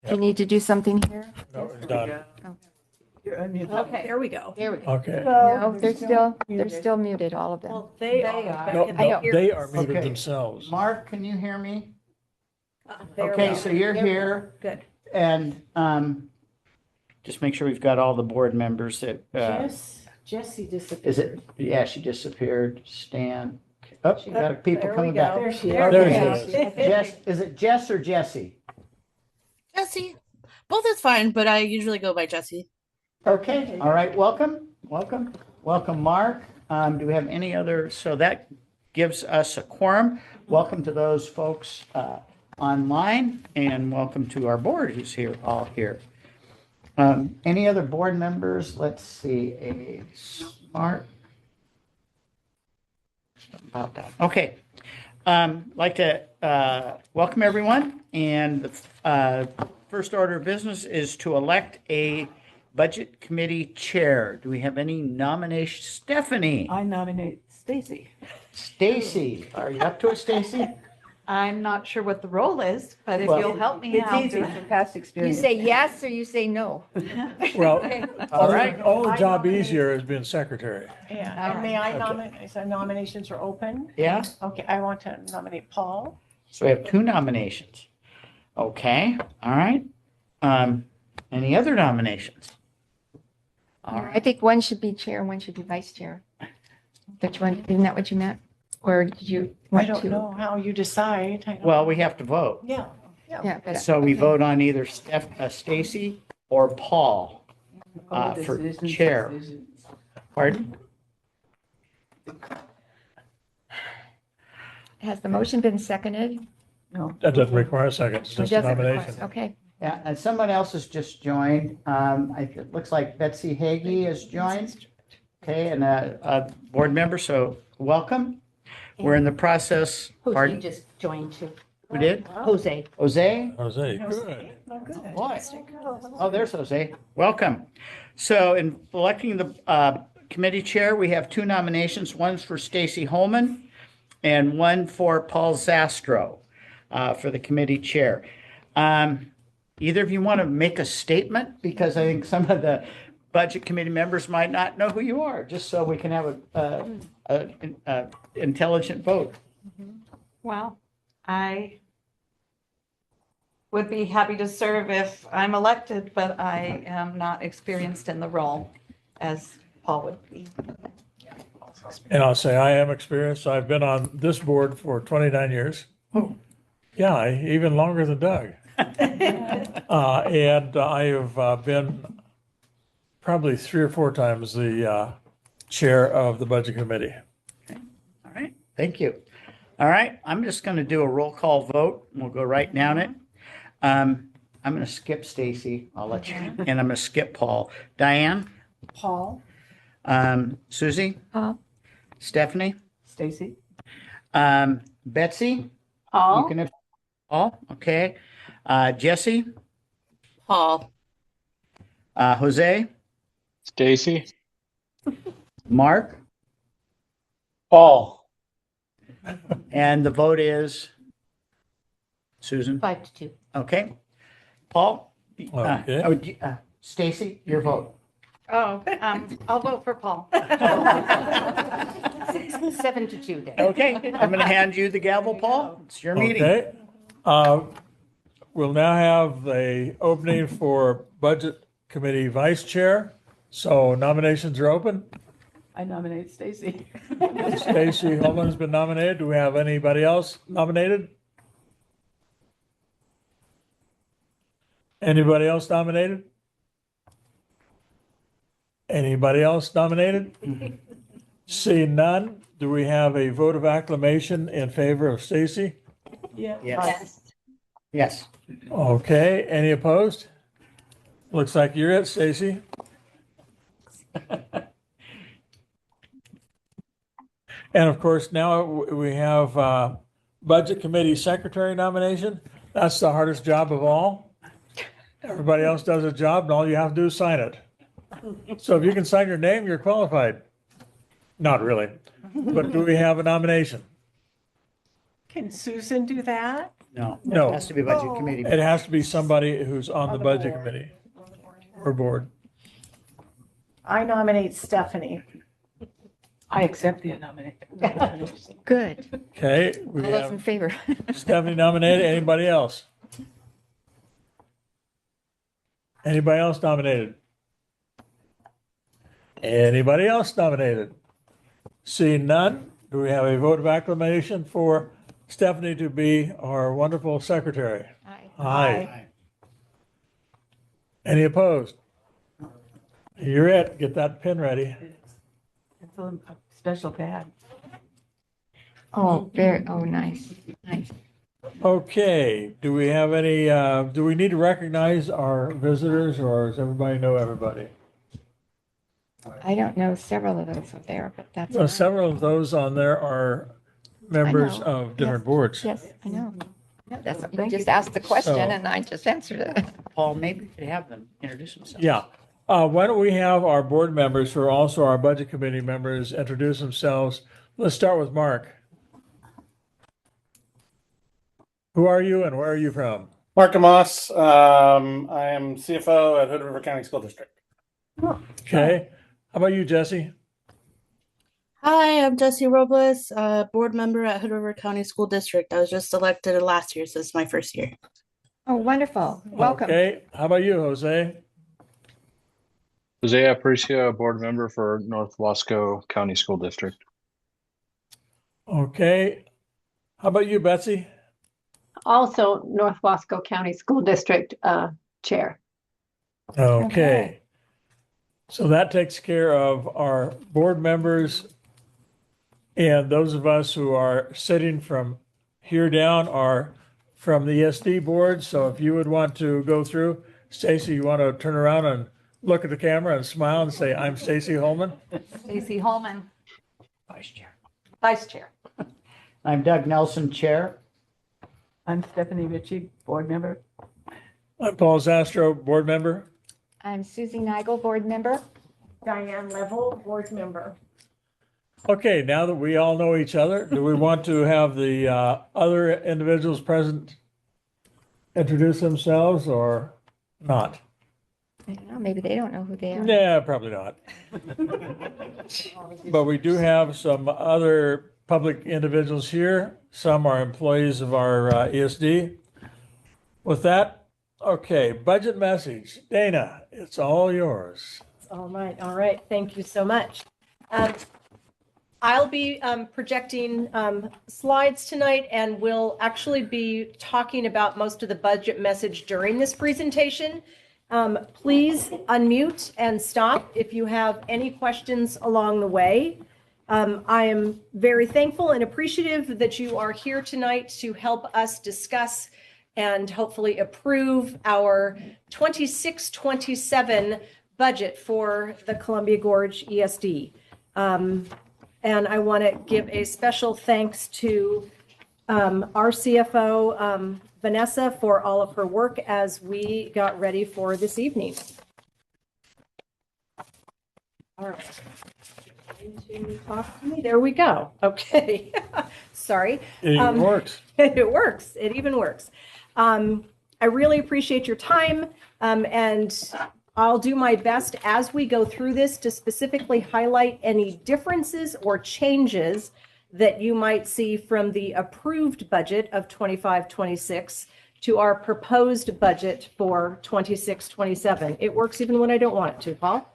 Do you need to do something here? No, it's done. You're unmuted. Okay, there we go. There we go. Okay. No, they're still muted, all of them. Well, they are. No, but can no, hear they us? are muted Okay. themselves. Mark, can you hear me? There we Okay, go. so you're There we go. here, Good. and just make sure we've got all the board members that, Jessie disappeared. is it, yeah, she disappeared, Stan. Oh, you got people There we coming go. back. There she is. There There we she go. is. Jess, is it Jess or Jesse? Jesse. Both is fine, but I usually go by Jesse. Okay, all right, welcome, Mark. Do we have any other, so that gives us a quorum. Welcome to those folks online, and welcome to our board who's here, all here. Any other board members? Let's see, a smart. About that. Okay. Like to welcome everyone, and the first order of business is to elect a budget committee chair. Do we have any nominations? Stephanie, I nominate Stacy. Stacy, are you up to it, Stacy? I'm not sure what the role is, but if Well, you'll help me It's out. easy from past You experience. say yes or you say no? Well, All right. only job easier has been secretary. Yeah, and may I nominate, so nominations are open? Yeah, Okay, I want to nominate Paul. so we have two nominations. Okay, all right. Any other nominations? All I right, think one should be chair and one should be vice chair. Which one, isn't that what you meant? Or did you I want don't to? know how you decide. I don't- well, we have to vote. Yeah. Yeah, but So we vote on either Stacy or Paul for chair. Pardon? has the motion been seconded? That doesn't require a second, it's It just a doesn't require- nomination. Okay. Yeah, and someone else has just joined. It looks like Betsy Hagee has joined. Okay, and a board member, so welcome. We're in the process, Jose pardon, just joined too. who did? Jose. Jose? Jose, good. Oh, good. Boy. Oh, there's Jose. Welcome. So in electing the committee chair, we have two nominations. One's for Stacy Holman and one for Paul Zastro for the committee chair. Either of you want to make a statement? Because I think some of the budget committee members might not know who you are, just so we can have a intelligent vote. Well, I would be happy to serve if I'm elected, but I am not experienced in the role as Paul would be. And I'll say I am experienced. I've been on this board for 29 years. Oh, yeah, even longer than Doug. And I have been probably 3 or 4 times the chair of the budget committee. All right, thank you. All right, I'm just going to do a roll call vote. We'll go right down it. I'm going to skip Stacy. I'll let you, and I'm going to skip Paul. Diane, Paul, Susie, Paul? Stephanie, Stacy? Betsy. You Paul? can have Paul. Okay. Jesse, Paul. Jose, Stacy. Mark, Paul. and the vote is Susan. 5-2. Okay. Paul. Okay. Stacy, your vote. Oh, I'll vote for Paul. 7-2 then. Okay, I'm going to hand you the gavel, Paul. It's your meeting. Okay. We'll now have a opening for budget committee vice chair. So nominations are open. I nominate Stacy. Stacy Holman's been nominated. Do we have anybody else nominated? Anybody else nominated? Anybody else nominated? Seeing none, do we have a vote of acclamation in favor of Stacy? yeah. Yes. Yes. Okay, any opposed? Looks like you're it, Stacy. And of course, now we have Budget Committee Secretary nomination. That's the hardest job of all. Everybody else does a job, and all you have to do is sign it. So if you can sign your name, you're qualified. Not really, but do we have a nomination? Can Susan do that? No. No. It has to be budget committee. It has to be somebody who's on the budget committee or board. I nominate Stephanie. I accept the nomination. Good. Okay, All we those in have favor? Stephanie nominated. Anybody else? Anybody else nominated? Anybody else nominated? Seeing none, do we have a vote of acclamation for Stephanie to be our wonderful secretary? Aye. Aye. Any opposed? You're it. Get that pin ready. It's a special pad. Oh, very, oh, nice, nice. Okay, do we have any, do we need to recognize our visitors or does everybody know everybody? I don't know several of those up there, but that's. fine. Several of those on there are members know. of different Yes. boards. Yes, I know. No, that's, you Thank just you. asked the question So- and I just answered it. Paul, maybe we could have them introduce themselves. Yeah. Why don't we have our board members who are also our budget committee members introduce themselves? Let's start with Mark. Who are you and where are you from? Mark Amos. I am CFO at Hood River County School District. Okay. How about you, Jesse? Hi, I'm Jessie Robles, board member at Hood River County School District. I was just elected last year, so it's my first year. Oh, wonderful. Welcome. Okay. How about you, Jose? Jose Aparicio, board member for North Wasco County School District. Okay. How about you, Betsy? Also North Wasco County School District Chair. Okay. So that takes care of our board members. And those of us who are sitting from here down are from the ESD board. So if you would want to go through, Stacy, you want to turn around and look at the camera and smile and say, I'm Stacy Holman. Stacy Holman, Vice Chair. Vice Chair. I'm Doug Nelson, Chair. I'm Stephanie Ritchie, board member. I'm Paul Zastro, board member. I'm Susie Nigel, board member. Diane Level, board member. Okay, now that we all know each other, do we want to have the other individuals present introduce themselves or not? I don't know, maybe they don't know who they are. Yeah, probably not. But we do have some other public individuals here. Some are employees of our ESD. With that, okay, budget message. Dana, it's all yours. All right. Thank you so much. I'll be projecting slides tonight and we'll actually be talking about most of the budget message during this presentation. Please unmute and stop if you have any questions along the way. I am very thankful and appreciative that you are here tonight to help us discuss and hopefully approve our 26-27 budget for the Columbia Gorge ESD. And I want to give a special thanks to our CFO, Vanessa, for all of her work as we got ready for this evening. All right. Talk to me. There we go. Okay. Sorry. It even works. It works. It even works. I really appreciate your time, and I'll do my best as we go through this to specifically highlight any differences or changes that you might see from the approved budget of 25-26 to our proposed budget for 26-27. It works even when I don't want it to, Paul.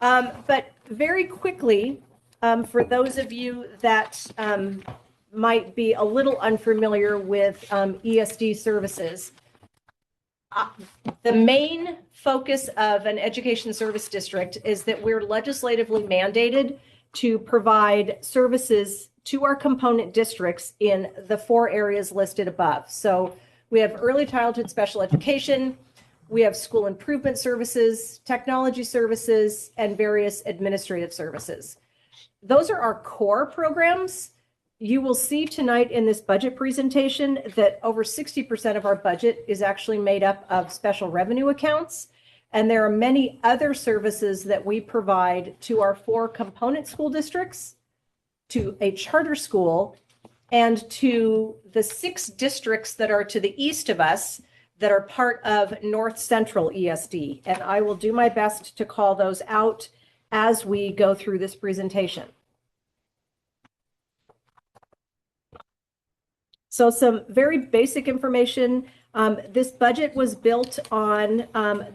But very quickly, for those of you that might be a little unfamiliar with ESD services, the main focus of an education service district is that we're legislatively mandated to provide services to our component districts in the 4 areas listed above. So we have early childhood special education, we have school improvement services, technology services, and various administrative services. Those are our core programs. You will see tonight in this budget presentation that over 60% of our budget is actually made up of special revenue accounts. And there are many other services that we provide to our 4 component school districts, to a charter school, and to the 6 districts that are to the east of us that are part of North Central ESD. And I will do my best to call those out as we go through this presentation. So some very basic information. This budget was built on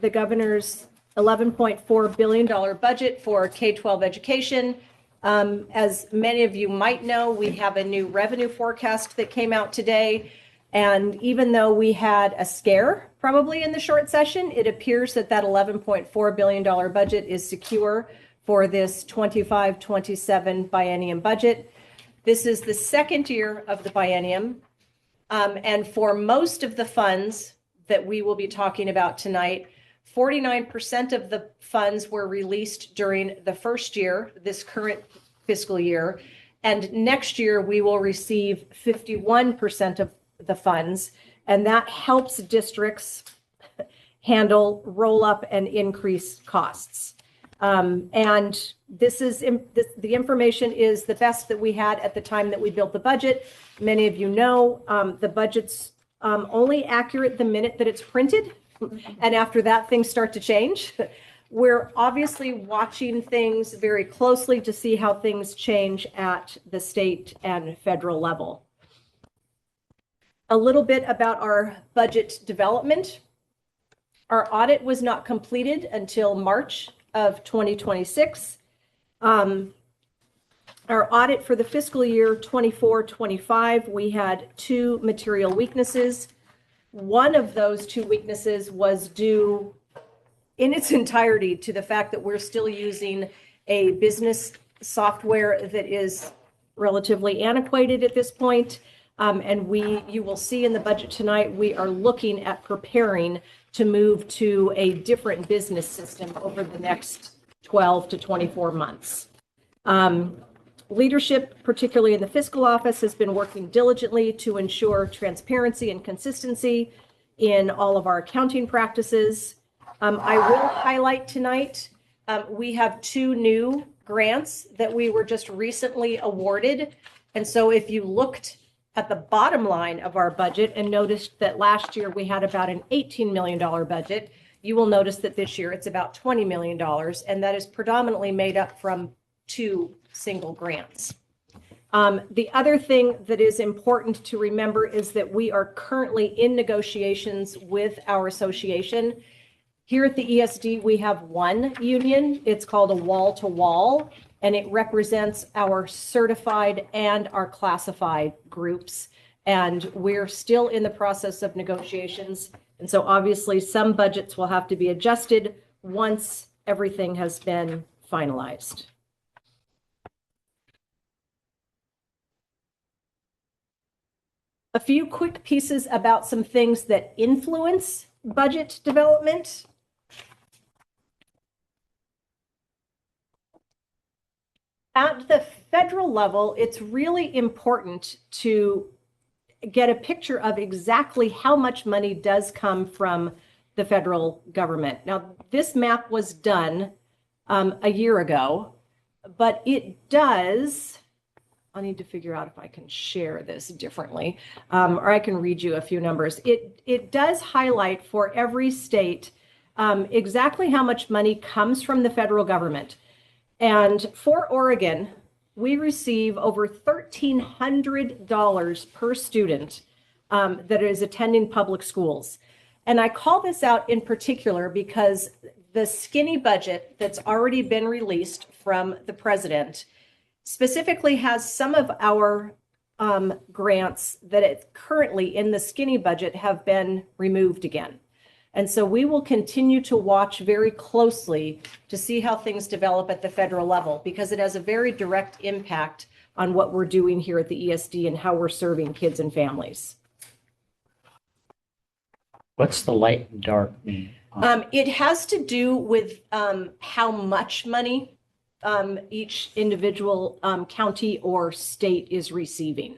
the governor's $11.4 billion budget for K-12 education. As many of you might know, we have a new revenue forecast that came out today. And even though we had a scare probably in the short session, it appears that that $11.4 billion budget is secure for this 25-27 biennium budget. This is the second year of the biennium. And for most of the funds that we will be talking about tonight, 49% of the funds were released during the first year, this current fiscal year. And next year, we will receive 51% of the funds. And that helps districts handle roll up and increase costs. And this is the information is the best that we had at the time that we built the budget. Many of you know the budget's only accurate the minute that it's printed. And after that, things start to change. We're obviously watching things very closely to see how things change at the state and federal level. A little bit about our budget development. Our audit was not completed until March of 2026. Our audit for the fiscal year 24-25, we had 2 material weaknesses. One of those 2 weaknesses was due in its entirety to the fact that we're still using a business software that is relatively antiquated at this point. And you will see in the budget tonight, we are looking at preparing to move to a different business system over the next 12 to 24 months. Leadership, particularly in the fiscal office, has been working diligently to ensure transparency and consistency in all of our accounting practices. I will highlight tonight, we have 2 new grants that we were just recently awarded. And so if you looked at the bottom line of our budget and noticed that last year we had about an $18 million budget, you will notice that this year it's about $20 million, and that is predominantly made up from 2 single grants. The other thing that is important to remember is that we are currently in negotiations with our association. Here at the ESD, we have one union. It's called a wall-to-wall, and it represents our certified and our classified groups. And we're still in the process of negotiations. And so obviously some budgets will have to be adjusted once everything has been finalized. A few quick pieces about some things that influence budget development. At the federal level, it's really important to get a picture of exactly how much money does come from the federal government. Now, this map was done a year ago, but it does, I need to figure out if I can share this differently, or I can read you a few numbers. It does highlight for every state exactly how much money comes from the federal government. And for Oregon, we receive over $1,300 per student that is attending public schools. And I call this out in particular because the skinny budget that's already been released from the president specifically has some of our grants that currently in the skinny budget have been removed again. And so we will continue to watch very closely to see how things develop at the federal level, because it has a very direct impact on what we're doing here at the ESD and how we're serving kids and families. What's the light and dark mean? It has to do with how much money each individual county or state is receiving.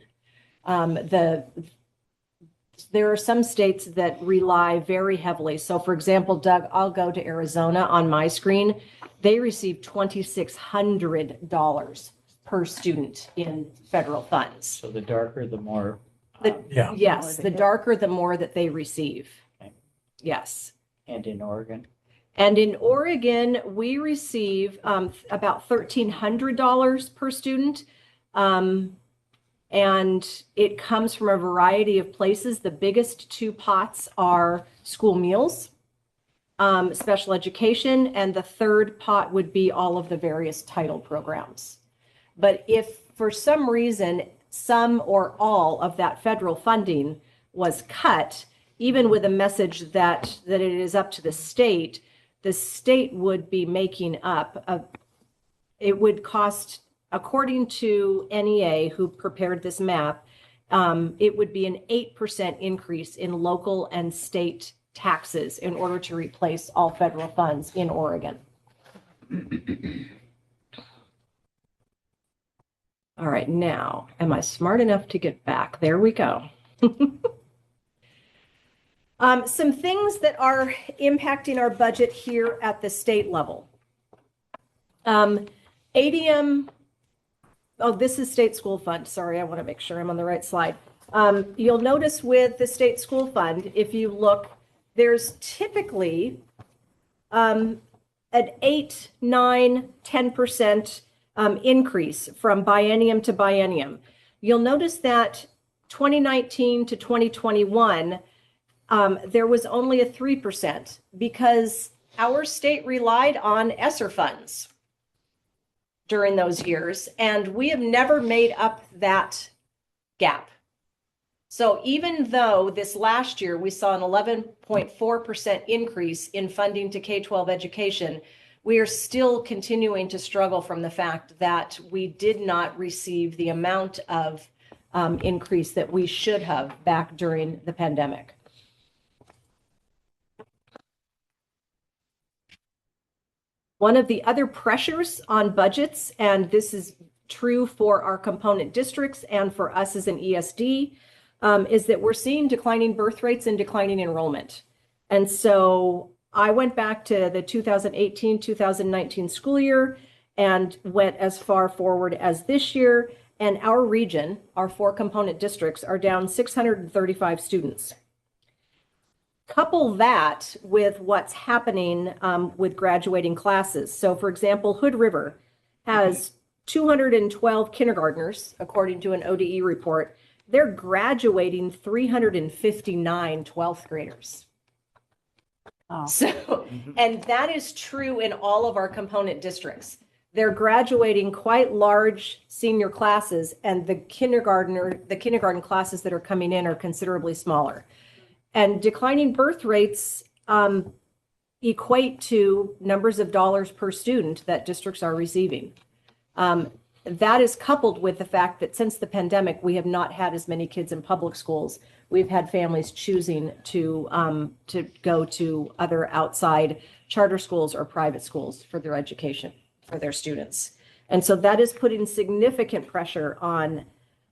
There are some states that rely very heavily. So for example, Doug, I'll go to Arizona on my screen. They receive $2,600 per student in federal funds. So the darker, the more. Yeah. Yes, the darker, the more that they receive. Okay. Yes. And in Oregon? And in Oregon, we receive about $1,300 per student. And it comes from a variety of places. The biggest two pots are school meals, special education, and the third pot would be all of the various title programs. But if for some reason, some or all of that federal funding was cut, even with a message that it is up to the state would be making up. It would cost, according to NEA, who prepared this map, it would be an 8% increase in local and state taxes in order to replace all federal funds in Oregon. All right, now, am I smart enough to get back? There we go. Some things that are impacting our budget here at the state level. ADM, oh, this is state school fund. Sorry, I want to make sure I'm on the right slide. You'll notice with the state school fund, if you look, there's typically an 8, 9, 10% increase from biennium to biennium. You'll notice that 2019 to 2021, there was only a 3% because our state relied on ESSER funds during those years, and we have never made up that gap. So even though this last year we saw an 11.4% increase in funding to K-12 education, we are still continuing to struggle from the fact that we did not receive the amount of increase that we should have back during the pandemic. One of the other pressures on budgets, and this is true for our component districts and for us as an ESD, is that we're seeing declining birth rates and declining enrollment. And so I went back to the 2018-2019 school year and went as far forward as this year. And our region, our 4 component districts, are down 635 students. Couple that with what's happening with graduating classes. So for example, Hood River has 212 kindergartners, according to an ODE report. They're graduating 359 12th graders. Oh. So, and that is true in all of our component districts. They're graduating quite large senior classes, and the kindergarten classes that are coming in are considerably smaller. And declining birth rates equate to numbers of dollars per student that districts are receiving. That is coupled with the fact that since the pandemic, we have not had as many kids in public schools. We've had families choosing to go to other outside charter schools or private schools for their education for their students. And so that is putting significant pressure on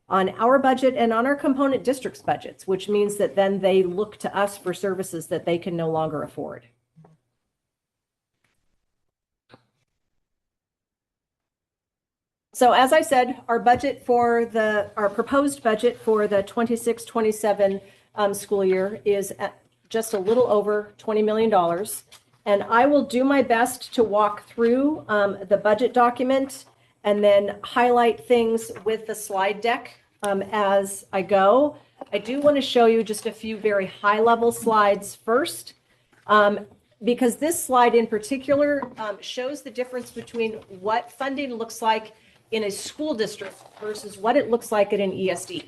our budget and on our component districts' budgets, which means that then they look to us for services that they can no longer afford. So as I said, our proposed budget for the 26-27 school year is at just a little over $20 million. And I will do my best to walk through the budget document and then highlight things with the slide deck as I go. I do want to show you just a few very high-level slides first, because this slide in particular shows the difference between what funding looks like in a school district versus what it looks like at an ESD.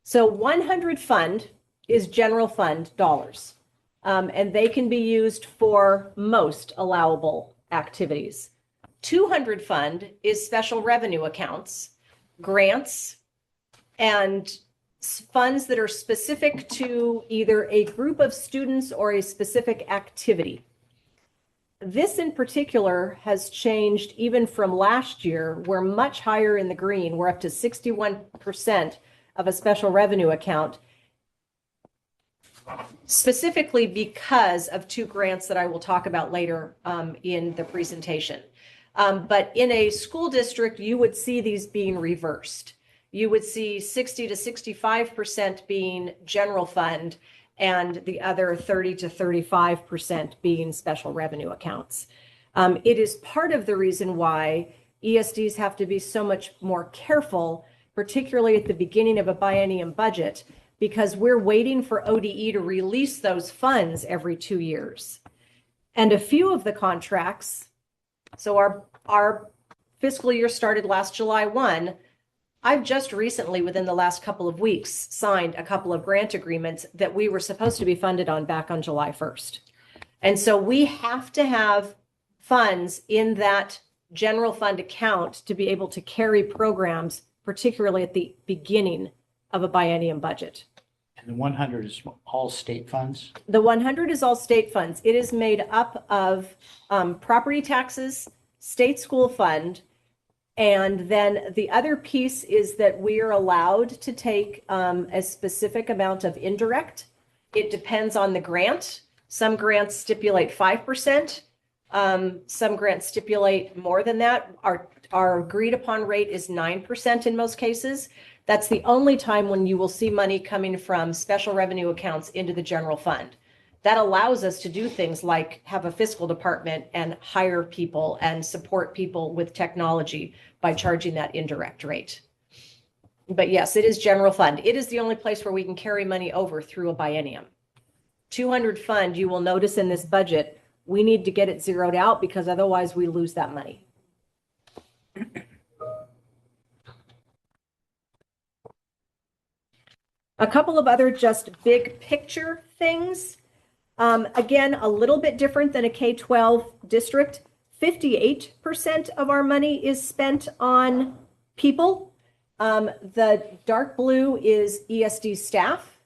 So 100 fund is general fund dollars, and they can be used for most allowable activities. 200 fund is special revenue accounts, grants, and funds that are specific to either a group of students or a specific activity. This in particular has changed even from last year. We're much higher in the green. We're up to 61% of a special revenue account, specifically because of 2 grants that I will talk about later in the presentation. But in a school district, you would see these being reversed. You would see 60 to 65% being general fund and the other 30 to 35% being special revenue accounts. It is part of the reason why ESDs have to be so much more careful, particularly at the beginning of a biennium budget, because we're waiting for ODE to release those funds every 2 years. And a few of the contracts, so our fiscal year started last July 1. I've just recently, within the last couple of weeks, signed a couple of grant agreements that we were supposed to be funded on back on July 1st. And so we have to have funds in that general fund account to be able to carry programs, particularly at the beginning of a biennium budget. And the 100 is all state funds? The 100 is all state funds. It is made up of property taxes, state school fund, and then the other piece is that we are allowed to take a specific amount of indirect. It depends on the grant. Some grants stipulate 5%. Some grants stipulate more than that. Our agreed upon rate is 9% in most cases. That's the only time when you will see money coming from special revenue accounts into the general fund. That allows us to do things like have a fiscal department and hire people and support people with technology by charging that indirect rate. But yes, it is general fund. It is the only place where we can carry money over through a biennium. 200 fund, you will notice in this budget, we need to get it zeroed out because otherwise we lose that money. A couple of other just big picture things. Again, a little bit different than a K-12 district. 58% of our money is spent on people. The dark blue is ESD staff.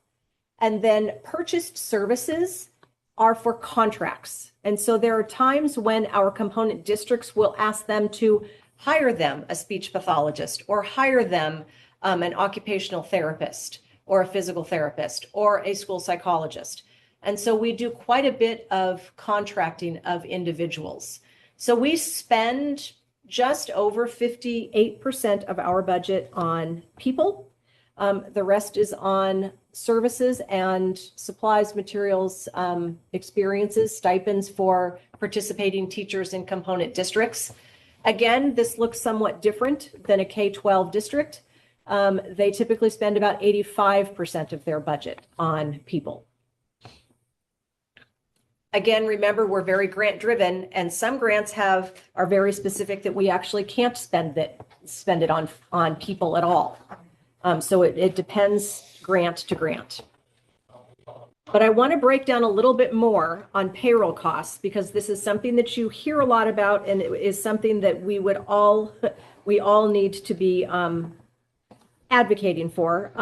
And then purchased services are for contracts. And so there are times when our component districts will ask them to hire them a speech pathologist or hire them an occupational therapist or a physical therapist or a school psychologist. And so we do quite a bit of contracting of individuals. So we spend just over 58% of our budget on people. The rest is on services and supplies, materials, experiences, stipends for participating teachers in component districts. Again, this looks somewhat different than a K-12 district. They typically spend about 85% of their budget on people. Again, remember, we're very grant driven, and some grants are very specific that we actually can't spend it on people at all. So it depends grant to grant. But I want to break down a little bit more on payroll costs because this is something that you hear a lot about, and it is something that we all need to be advocating for.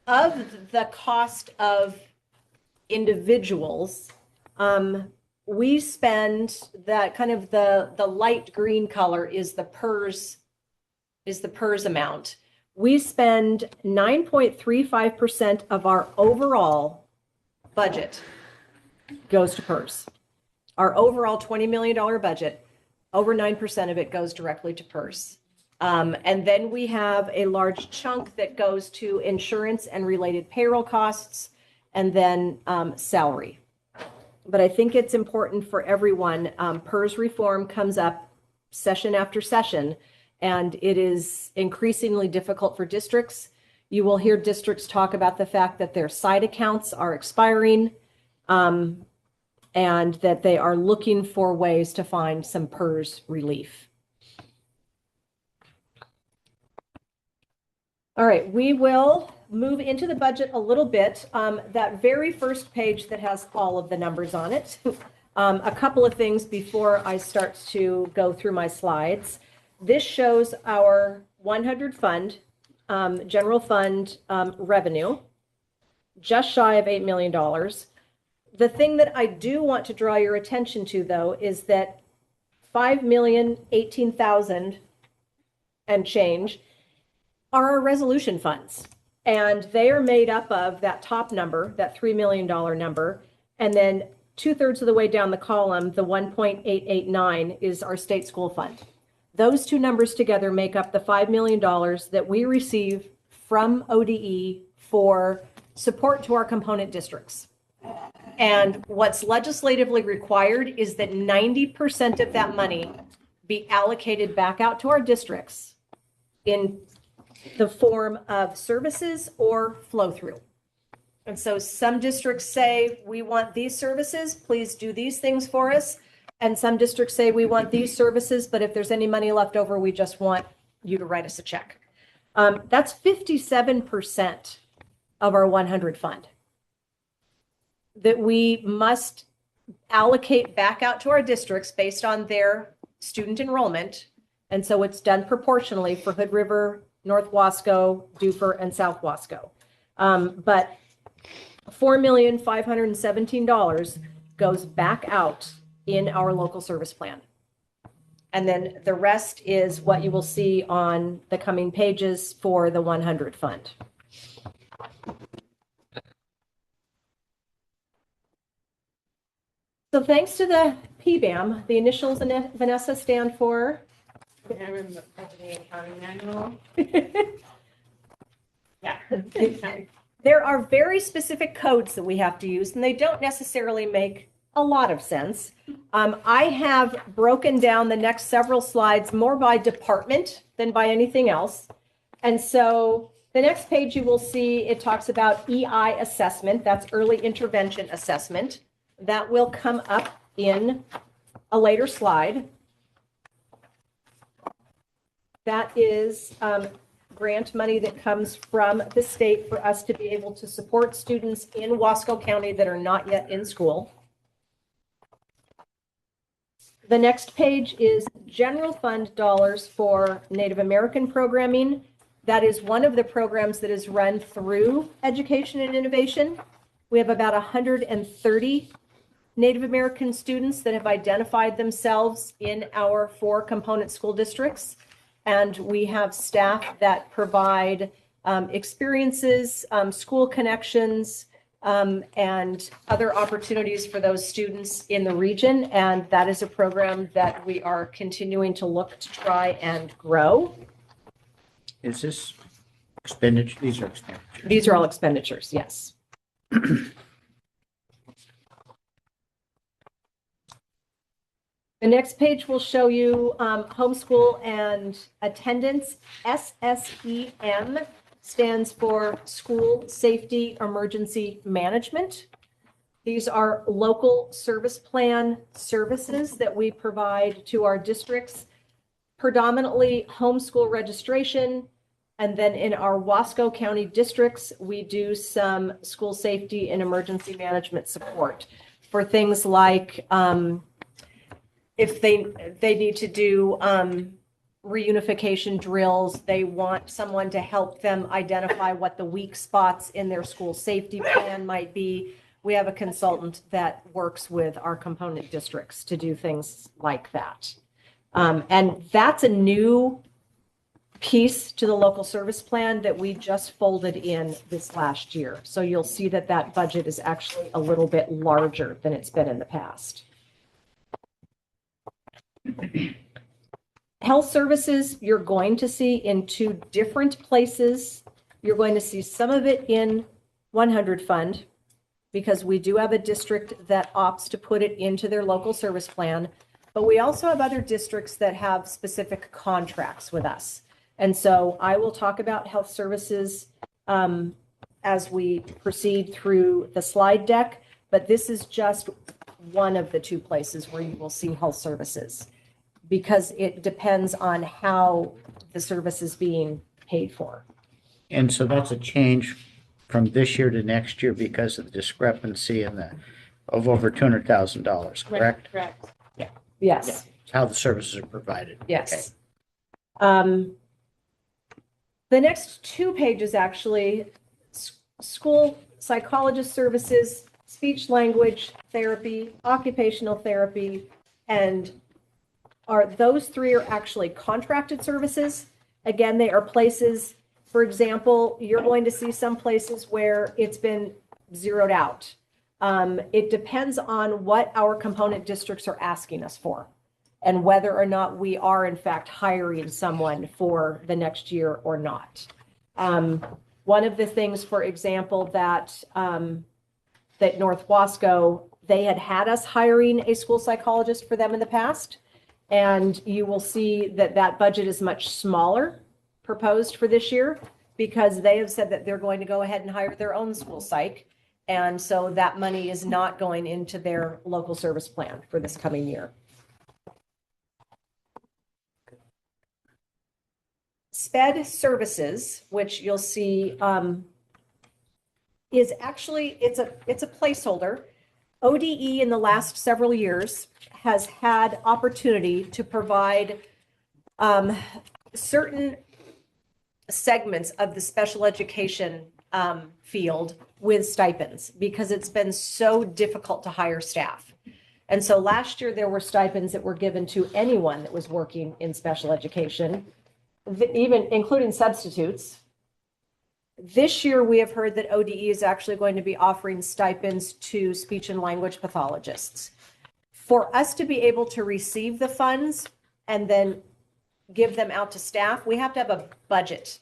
Of the cost of individuals, we spend that kind of the light green color is the PERS amount. We spend 9.35% of our overall budget goes to PERS. Our overall $20 million budget, over 9% of it goes directly to PERS. And then we have a large chunk that goes to insurance and related payroll costs, and then salary. But I think it's important for everyone. PERS reform comes up session after session, and it is increasingly difficult for districts. You will hear districts talk about the fact that their side accounts are expiring, and that they are looking for ways to find some PERS relief. All right, we will move into the budget a little bit. That very first page that has all of the numbers on it. A couple of things before I start to go through my slides. This shows our 100 fund, general fund revenue, just shy of $8 million. The thing that I do want to draw your attention to, though, is that $5,018,000 and change are our resolution funds. And they are made up of that top number, that $3 million number, and then 2/3 of the way down the column, the 1.889 is our state school fund. Those two numbers together make up the $5 million that we receive from ODE for support to our component districts. And what's legislatively required is that 90% of that money be allocated back out to our districts in the form of services or flow through. And so some districts say, we want these services, please do these things for us. And some districts say, we want these services, but if there's any money left over, we just want you to write us a check. That's 57% of our 100 fund that we must allocate back out to our districts based on their student enrollment. And so it's done proportionally for Hood River, North Wasco, Dufur, and South Wasco. But $4,517 goes back out in our local service plan. And then the rest is what you will see on the coming pages for the 100 fund. So thanks to the PBAM, the initials, Vanessa, stand for? Yeah. There are very specific codes that we have to use, and they don't necessarily make a lot of sense. I have broken down the next several slides more by department than by anything else. And so the next page you will see, it talks about EI assessment. That's early intervention assessment. That will come up in a later slide. That is grant money that comes from the state for us to be able to support students in Wasco County that are not yet in school. The next page is general fund dollars for Native American programming. That is one of the programs that is run through Education and Innovation. We have about 130 Native American students that have identified themselves in our 4 component school districts. And we have staff that provide experiences, school connections, and other opportunities for those students in the region. And that is a program that we are continuing to look to try and grow. Is this expenditure? These are expenditures. These are all expenditures, yes. The next page will show you homeschool and attendance. SSEM stands for School Safety Emergency Management. These are local service plan services that we provide to our districts, predominantly homeschool registration. And then in our Wasco County districts, we do some school safety and emergency management support for things like if they need to do reunification drills, they want someone to help them identify what the weak spots in their school safety plan might be. We have a consultant that works with our component districts to do things like that. And that's a new piece to the local service plan that we just folded in this last year. So you'll see that that budget is actually a little bit larger than it's been in the past. Health services, you're going to see in 2 different places. You're going to see some of it in 100 fund because we do have a district that opts to put it into their local service plan, but we also have other districts that have specific contracts with us. And so I will talk about health services as we proceed through the slide deck, but this is just one of the 2 places where you will see health services, because it depends on how the service is being paid for. And so that's a change from this year to next year because of the discrepancy in of over $200,000, correct? Correct. Yeah. Yes. Yeah. How the services are provided. Yes. Okay. The next 2 pages actually, school psychologist services, speech language therapy, occupational therapy, and those 3 are actually contracted services. Again, they are places, for example, you're going to see some places where it's been zeroed out. It depends on what our component districts are asking us for and whether or not we are in fact hiring someone for the next year or not. One of the things, for example, that North Wasco, they had us hiring a school psychologist for them in the past. And you will see that that budget is much smaller proposed for this year because they have said that they're going to go ahead and hire their own school psych. And so that money is not going into their local service plan for this coming year. SPED services, which you'll see is actually, it's a placeholder. ODE in the last several years has had opportunity to provide certain segments of the special education field with stipends because it's been so difficult to hire staff. And so last year there were stipends that were given to anyone that was working in special education, even including substitutes. This year, we have heard that ODE is actually going to be offering stipends to speech and language pathologists. For us to be able to receive the funds and then give them out to staff, we have to have a budget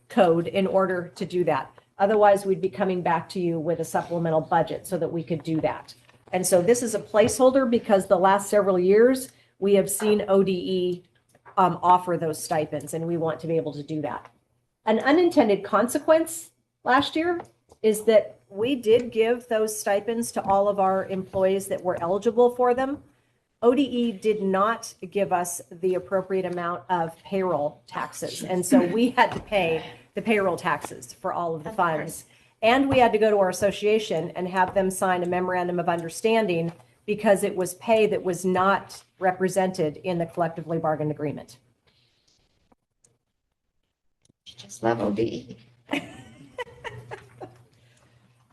code in order to do that. Otherwise, we'd be coming back to you with a supplemental budget so that we could do that. And so this is a placeholder because the last several years, we have seen ODE offer those stipends, and we want to be able to do that. An unintended consequence last year is that we did give those stipends to all of our employees that were eligible for them. ODE did not give us the appropriate amount of payroll taxes. And so we had to pay the payroll taxes for all of the funds. And we had to go to our association and have them sign a memorandum of understanding because it was pay that was not represented in the collectively bargained agreement. Just love ODE.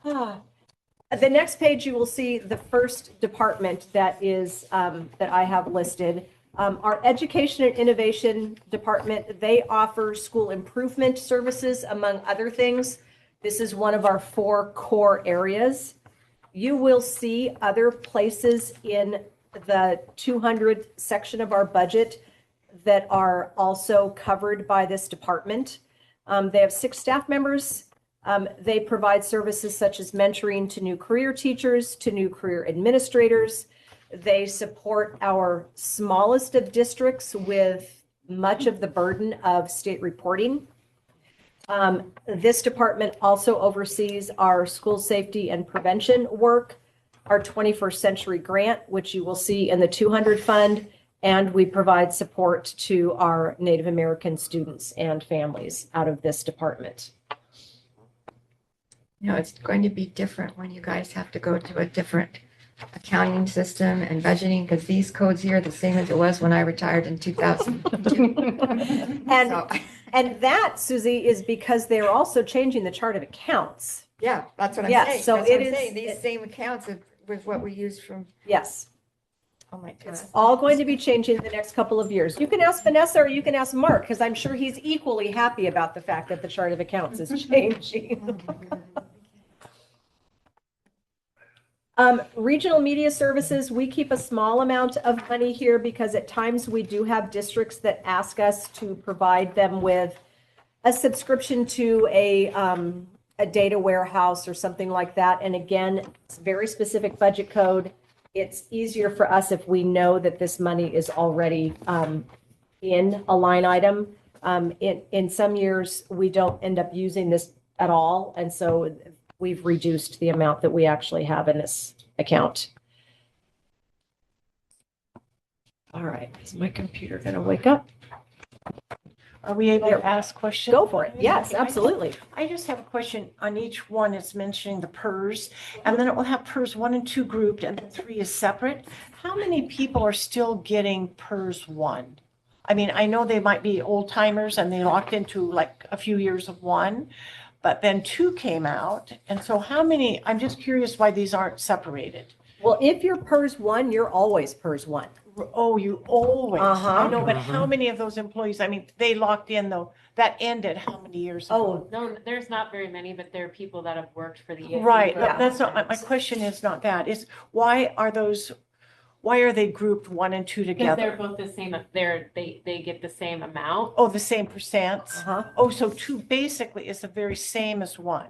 The next page, you will see the first department that is that I have listed. Our Education and Innovation Department, they offer school improvement services, among other things. This is one of our 4 core areas. You will see other places in the 200 section of our budget that are also covered by this department. They have 6 staff members. They provide services such as mentoring to new career teachers, to new career administrators. They support our smallest of districts with much of the burden of state reporting. This department also oversees our school safety and prevention work, our 21st Century Grant, which you will see in the 200 fund, and we provide support to our Native American students and families out of this department. You know, it's going to be different when you guys have to go to a different accounting system and budgeting because these codes here are the same as it was when I retired in 2000. And that, Susie, is because they're also changing the chart of accounts. Yeah, that's what I'm Yeah, saying. so That's what it I'm is- saying. These same accounts was what we used from, Yes, oh my it's goodness. all going to be changing in the next couple of years. You can ask Vanessa or you can ask Mark, because I'm sure he's equally happy about the fact that the chart of accounts is changing. Regional media services, we keep a small amount of money here because at times we do have districts that ask us to provide them with a subscription to a data warehouse or something like that. And again, it's a very specific budget code. It's easier for us if we know that this money is already in a line item. In some years, we don't end up using this at all. And so we've reduced the amount that we actually have in this account. All right, is my computer going to wake up? Are we able to ask questions? Go for it. Yes, absolutely. I just have a question on each one. It's mentioning the PERS, and then it will have PERS 1 and 2 grouped, and then 3 is separate. How many people are still getting PERS 1? I mean, I know they might be old timers and they locked into like a few years of 1, but then 2 came out. And so how many, I'm just curious why these aren't separated. Well, if you're PERS 1, you're always PERS 1. Oh, you always, Uh-huh. I know, but how many of those employees, I mean, they locked in though, that ended how many years ago? Oh, No, there's not very many, but there are people that have worked for the ESD. Right, for a that's long not, my time. question is not that, it's why are they grouped 1 and 2 Because they're together? both the same, they get the same amount. Oh, the same percents? uh-huh. Oh, so 2 basically is the very same as 1.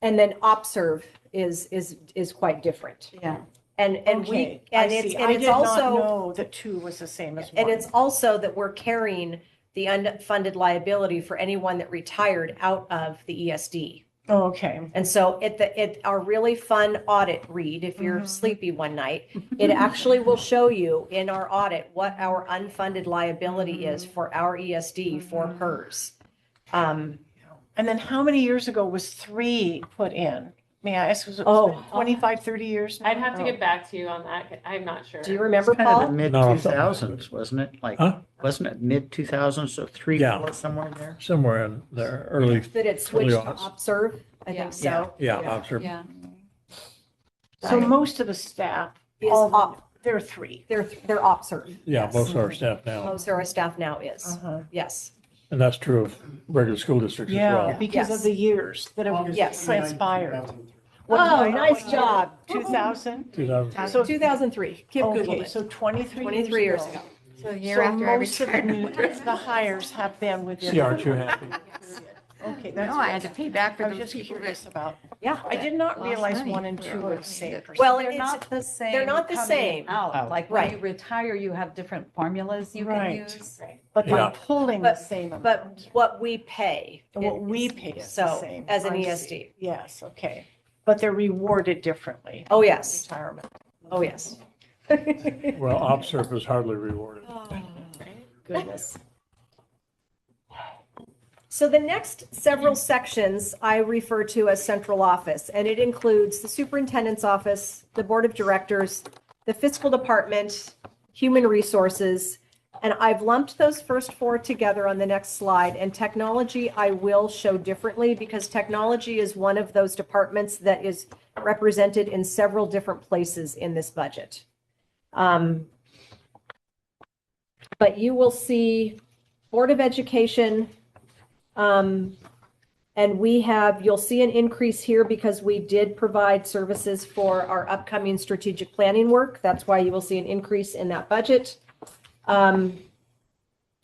And then observe is quite different. Yeah. And Okay, I it's, see. and I it's did not also, know that 2 was the same as 1. and it's also that we're carrying the unfunded liability for anyone that retired out of the ESD. Oh, okay. And so our really fun audit read, if you're sleepy one night, it actually will show you in our audit what our unfunded liability is for our ESD for PERS. And then how many years ago was 3 put in? May I ask, was it Oh. 25, 30 years? now? I'd have to Oh. get back to you on that. I'm not sure. Do you remember, Kind of the Paul? mid No. 2000s, wasn't it? Like, Huh? wasn't it mid 2000s? So 3, Yeah. 4, somewhere there. Somewhere in there, early, That it switched to aughts. observe? I Yeah. think so. yeah, observe. Yeah. So most of the staff, Is all op, there are 3. they're observe. Yeah, Yes. most of our staff now. Most of our staff now is, Uh-huh. yes. And that's true of regular school districts as Yeah, well. because Yes. of the years that have Yes. transpired. Oh, nice job. 2000? 2000. So 2003. Kim Googled Okay, it. so 23 23 years ago. So a year So after I most of the retired. the hires have been within. See, aren't you happy? Okay, that's. No, I had to pay back for I was those just people that curious about. Yeah. I did not Lost realize money. 1 and 2 were the same. Well, They're it's, not the same. they're not the coming same. Out, like when Right. you retire, you have different formulas you can Right. use. But Yeah. they're pulling the same amount. but what we pay. And what we is- pay is So, the same. as an I see. ESD. Yes, okay. But they're rewarded differently. Oh, yes. Retirement. Oh, yes. Well, observe is hardly rewarded. Goodness. So the next several sections I refer to as central office, and it includes the superintendent's office, the board of directors, the fiscal department, human resources, and I've lumped those first 4 together on the next slide. And technology I will show differently because technology is one of those departments that is represented in several different places in this budget. But you will see Board of Education, and you'll see an increase here because we did provide services for our upcoming strategic planning work. That's why you will see an increase in that budget.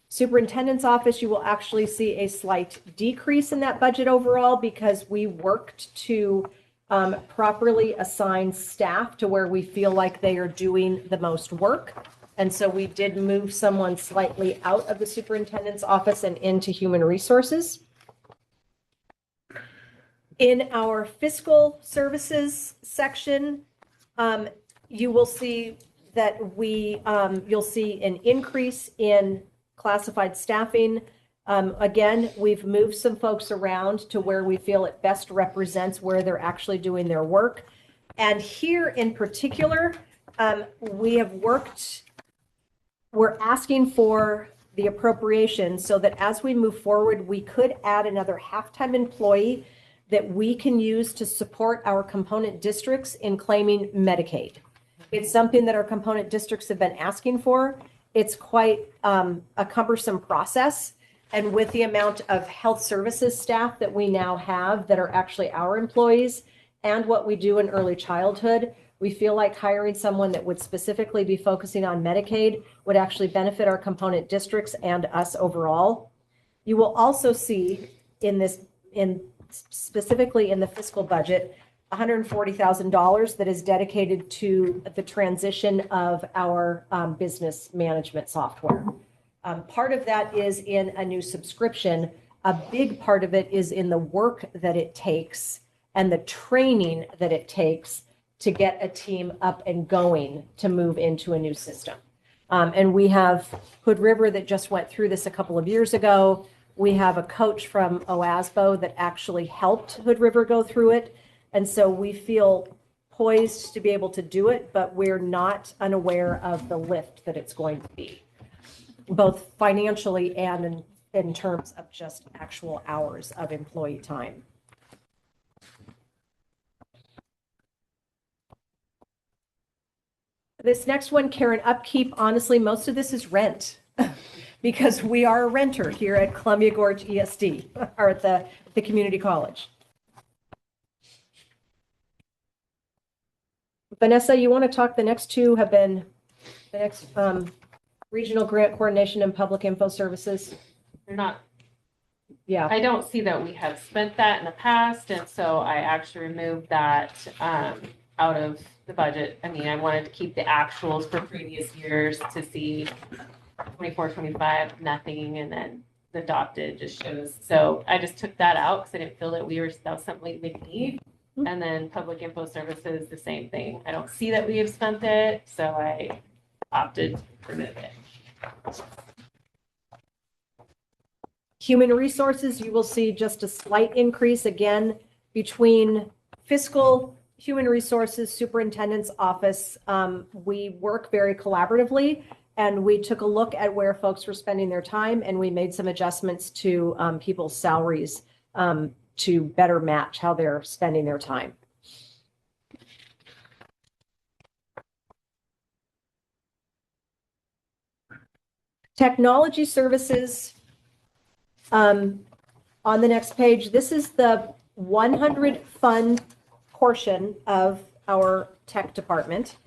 Superintendent's office, you will actually see a slight decrease in that budget overall because we worked to properly assign staff to where we feel like they are doing the most work. And so we did move someone slightly out of the superintendent's office and into human resources. In our fiscal services section, you will see that you'll see an increase in classified staffing. Again, we've moved some folks around to where we feel it best represents where they're actually doing their work. And here in particular, we're asking for the appropriation so that as we move forward, we could add another half-time employee that we can use to support our component districts in claiming Medicaid. It's something that our component districts have been asking for. It's quite a cumbersome process. And with the amount of health services staff that we now have that are actually our employees and what we do in early childhood, we feel like hiring someone that would specifically be focusing on Medicaid would actually benefit our component districts and us overall. You will also see specifically in the fiscal budget, $140,000 that is dedicated to the transition of our business management software. Part of that is in a new subscription. A big part of it is in the work that it takes and the training that it takes to get a team up and going to move into a new system. And we have Hood River that just went through this a couple of years ago. We have a coach from OASBO that actually helped Hood River go through it. And so we feel poised to be able to do it, but we're not unaware of the lift that it's going to be, both financially and in terms of just actual hours of employee time. This next one, Karen, upkeep, honestly, most of this is rent because we are a renter here at Columbia Gorge ESD or at the community college. Vanessa, you want to talk? The next two have been the next regional grant coordination and public info services. They're not, Yeah. I don't see that we have spent that in the past, and so I actually removed that out of the budget. I mean, I wanted to keep the actuals for previous years to see 24, 25, nothing, and then the adopted just shows. So I just took that out because I didn't feel that that was something we need. And then public info services, the same thing. I don't see that we have spent it, so I opted to remove it. Human resources, you will see just a slight increase again between fiscal, human resources, superintendent's office. We work very collaboratively, and we took a look at where folks were spending their time, and we made some adjustments to people's salaries to better match how they're spending their time. Technology services, on the next page, this is the 100 fund portion of our tech department.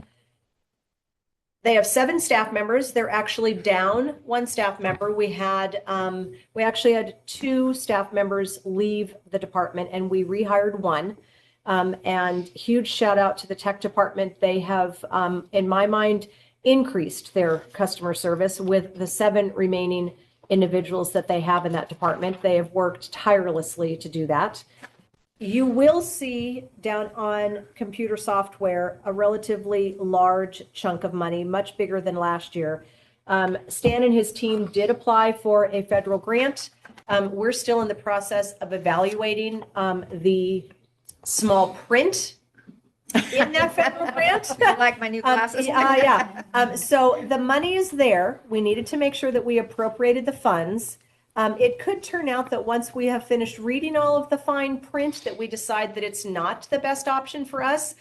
They have 7 staff members. They're actually down 1 staff member. We actually had 2 staff members leave the department, and we rehired 1. And huge shout out to the tech department. They have, in my mind, increased their customer service with the 7 remaining individuals that they have in that department. They have worked tirelessly to do that. You will see down on computer software a relatively large chunk of money, much bigger than last year. Stan and his team did apply for a federal grant. We're still in the process of evaluating the small print in that federal grant. I like my new glasses. Yeah. So the money is there. We needed to make sure that we appropriated the funds. It could turn out that once we have finished reading all of the fine print that we decide that it's not the best option for us,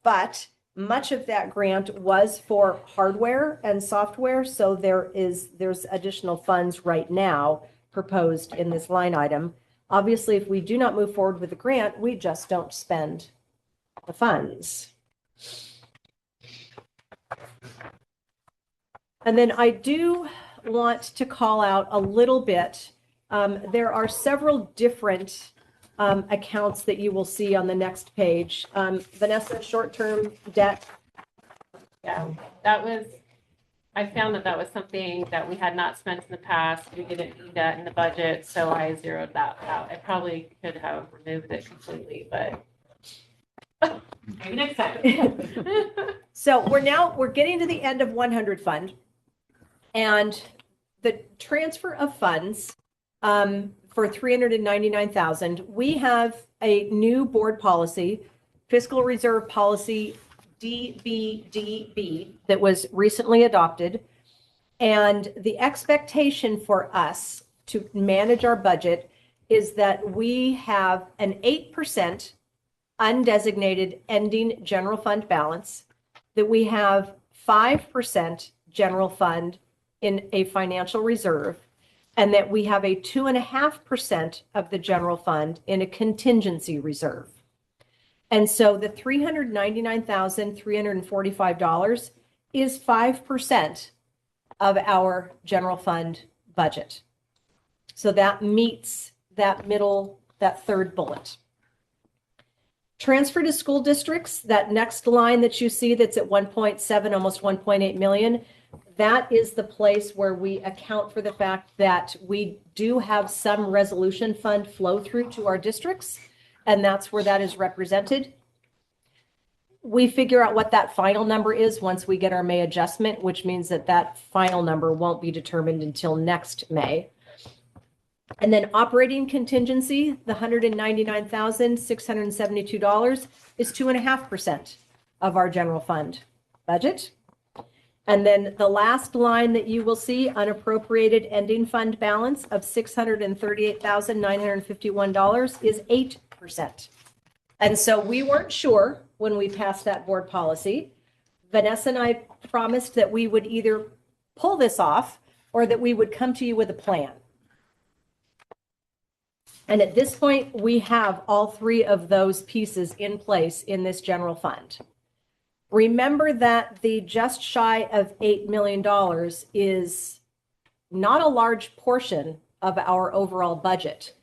but much of that grant was for hardware and software. So there's additional funds right now proposed in this line item. Obviously, if we do not move forward with the grant, we just don't spend the funds. And then I do want to call out a little bit. There are several different accounts that you will see on the next page. Vanessa, short-term debt. Yeah, I found that was something that we had not spent in the past. We didn't need that in the budget, so I zeroed that out. I probably could have removed it completely, but maybe next time. So we're getting to the end of 100 fund, and the transfer of funds for $399,000. We have a new board policy, fiscal reserve policy DBDB, that was recently adopted. And the expectation for us to manage our budget is that we have an 8% undesignated ending general fund balance, that we have 5% general fund in a financial reserve, and that we have a 2.5% of the general fund in a contingency reserve. And so the $399,345 is 5% of our general fund budget. So that meets that third bullet. Transfer to school districts, that next line that you see that's at 1.7, almost 1.8 million, that is the place where we account for the fact that we do have some resolution fund flow through to our districts, and that's where that is represented. We figure out what that final number is once we get our May adjustment, which means that that final number won't be determined until next May. And then operating contingency, the $199,672 is 2.5% of our general fund budget. And then the last line that you will see, unappropriated ending fund balance of $638,951 is 8%. And so we weren't sure when we passed that board policy Vanessa and I promised that we would either pull this off or that we would come to you with a plan. And at this point, we have all three of those pieces in place in this general fund. Remember that the just shy of $8 million is not a large portion of our overall budget.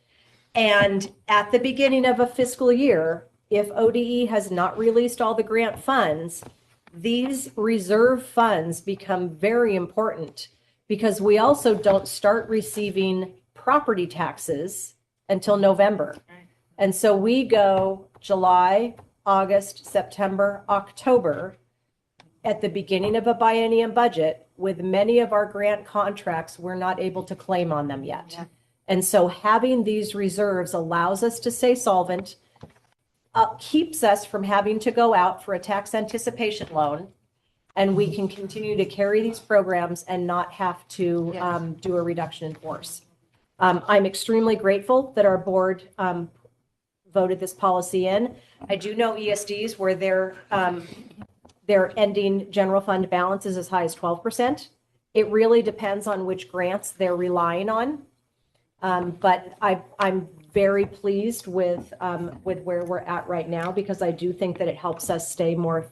And at the beginning of a fiscal year, if ODE has not released all the grant funds, these reserve funds become very important because we also don't start receiving property taxes until November. And so we go July, August, September, October at the beginning of a biennium budget. With many of our grant contracts, we're not able to claim on them yet. Yeah. And so having these reserves allows us to stay solvent, keeps us from having to go out for a tax anticipation loan, and we can continue to carry these programs and not have to do a reduction in force. I'm extremely grateful that our board voted this policy in. I do know ESDs where their ending general fund balance is as high as 12%. It really depends on which grants they're relying on. But I'm very pleased with where we're at right now because I do think that it helps us stay more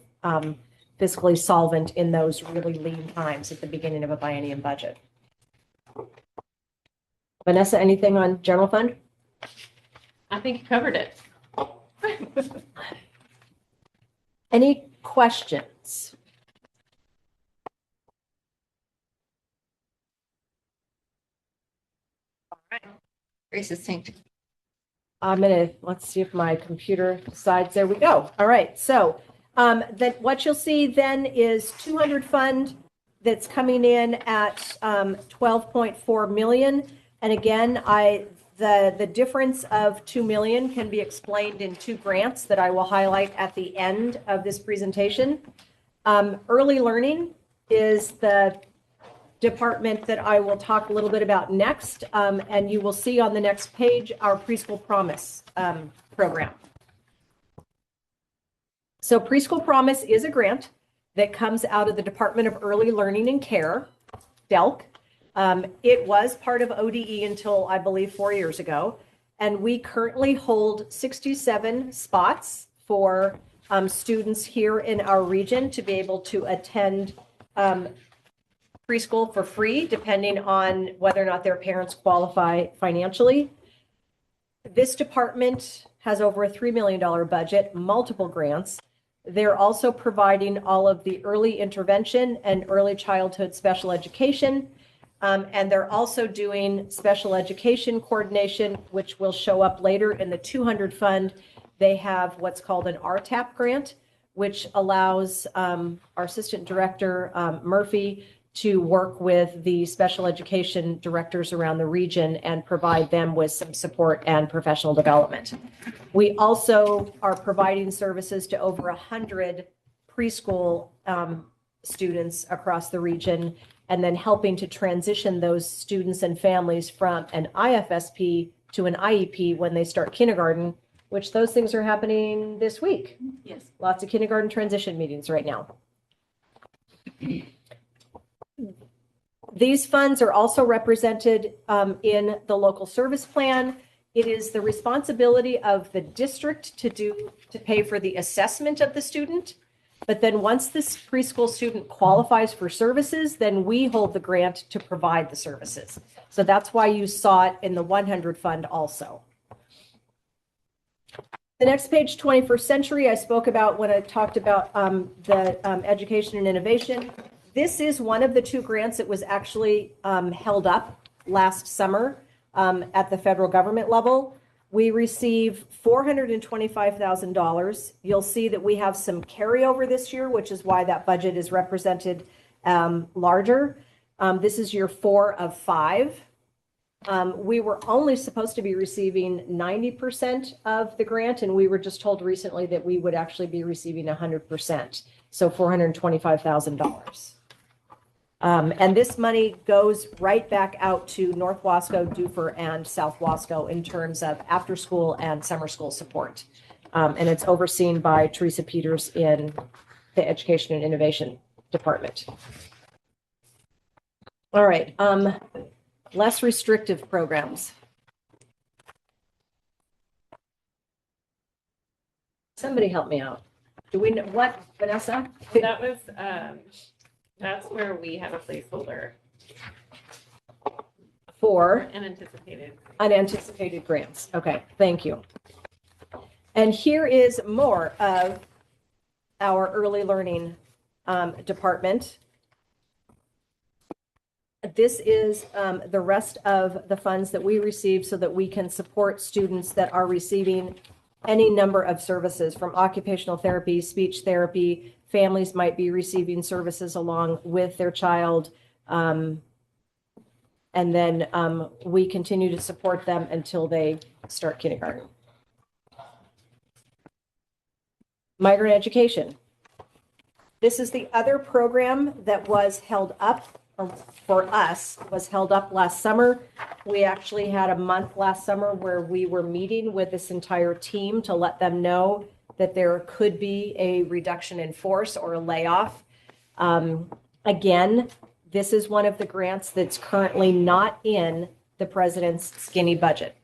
fiscally solvent in those really lean times at the beginning of a biennium budget. Vanessa, anything on general fund? I think you covered it. Any questions? All right. Very succinct. Let's see if my computer decides. There we go. All right. So then what you'll see then is 200 fund that's coming in at 12.4 million. And again, the difference of 2 million can be explained in two grants that I will highlight at the end of this presentation. Early learning is the department that I will talk a little bit about next. And you will see on the next page our Preschool Promise program. So Preschool Promise is a grant that comes out of the Department of Early Learning and Care, DELC. It was part of ODE until I believe 4 years ago. And we currently hold 67 spots for students here in our region to be able to attend preschool for free, depending on whether or not their parents qualify financially. This department has over a $3 million budget, multiple grants. They're also providing all of the early intervention and early childhood special education. And they're also doing special education coordination, which will show up later in the 200 fund. They have what's called an RTAP grant, which allows our assistant director, Murphy, to work with the special education directors around the region and provide them with some support and professional development. We also are providing services to over 100 preschool students across the region, and then helping to transition those students and families from an IFSP to an IEP when they start kindergarten, which those things are happening this week. Yes. Lots of kindergarten transition meetings right now. These funds are also represented in the local service plan. It is the responsibility of the district to pay for the assessment of the student. But then once this preschool student qualifies for services, then we hold the grant to provide the services. So that's why you saw it in the 100 fund also. The next page, 21st century, I spoke about when I talked about the education and innovation. This is one of the two grants that was actually held up last summer at the federal government level. We receive $425,000. You'll see that we have some carryover this year, which is why that budget is represented larger. This is year 4 of 5. We were only supposed to be receiving 90% of the grant, and we were just told recently that we would actually be receiving 100%, so $425,000. And this money goes right back out to North Wasco, Dufur, and South Wasco in terms of after school and summer school support. And it's overseen by Teresa Peters in the Education and Innovation Department. All right, less restrictive programs. Somebody help me out. Do we know what, Vanessa? That was, that's where we have a placeholder For unanticipated. unanticipated grants. Okay, thank you. And here is more of our early learning department. This is the rest of the funds that we receive so that we can support students that are receiving any number of services, from occupational therapy, speech therapy. Families might be receiving services along with their child. And then we continue to support them until they start kindergarten. Migrant education. This is the other program that was held up, or for us, was held up last summer. We actually had a month last summer where we were meeting with this entire team to let them know that there could be a reduction in force or a layoff. Again, this is one of the grants that's currently not in the president's skinny budget.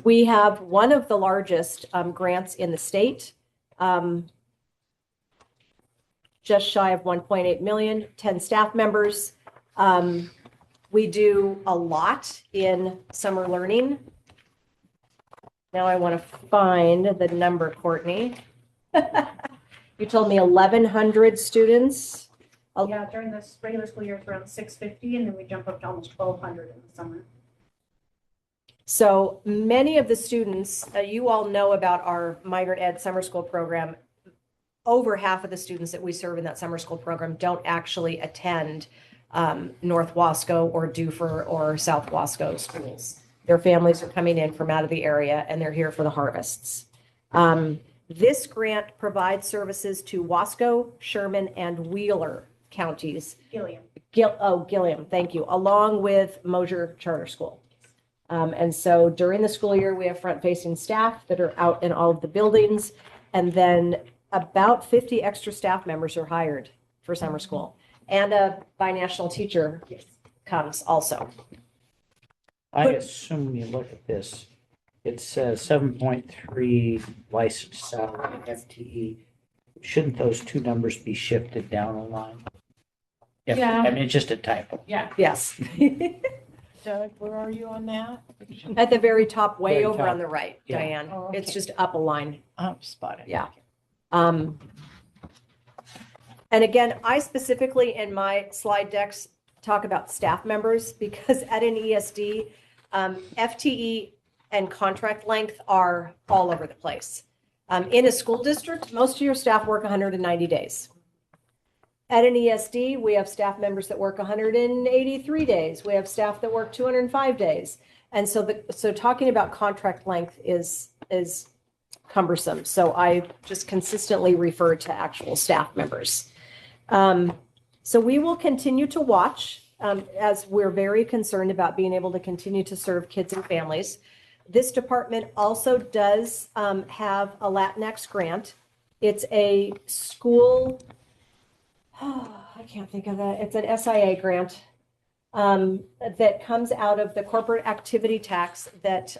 We have one of the largest grants in the state, just shy of 1.8 million, 10 staff members. We do a lot in summer learning. Now I want to find the number, Courtney. You told me 1,100 students. Yeah, during this regular school year, it's around 650, and then we jump up to almost 1,200 in the summer. So many of the students, you all know about our Migrant Ed summer school program. Over half of the students that we serve in that summer school program don't actually attend North Wasco or Dufur or South Wasco schools. Their families are coming in from out of the area and they're here for the harvests. This grant provides services to Wasco, Sherman, and Wheeler counties. Gilliam. Gilliam, thank you, along with Mosier Charter School. And so during the school year, we have front-facing staff that are out in all of the buildings, and then about 50 extra staff members are hired for summer school, and a binational teacher comes also. I assume when you look at this, it says 7.3 licensed salary FTE. Shouldn't those two numbers be shifted down a line? Yeah. I mean, it's just a typo. Yeah. Yes. Doug, where are you on that? At the very top, way Very over top. on the right, Yeah. Diane. Oh, It's okay. just up a line. Spotted. Yeah. And again, I specifically in my slide decks talk about staff members because at an ESD, FTE and contract length are all over the place. In a school district, most of your staff work 190 days. At an ESD, we have staff members that work 183 days. We have staff that work 205 days. And so talking about contract length is cumbersome. So I just consistently refer to actual staff members. So we will continue to watch as we're very concerned about being able to continue to serve kids and families. This department also does have a Latinx grant. It's a school, I can't think of that. It's an SIA grant that comes out of the corporate activity tax that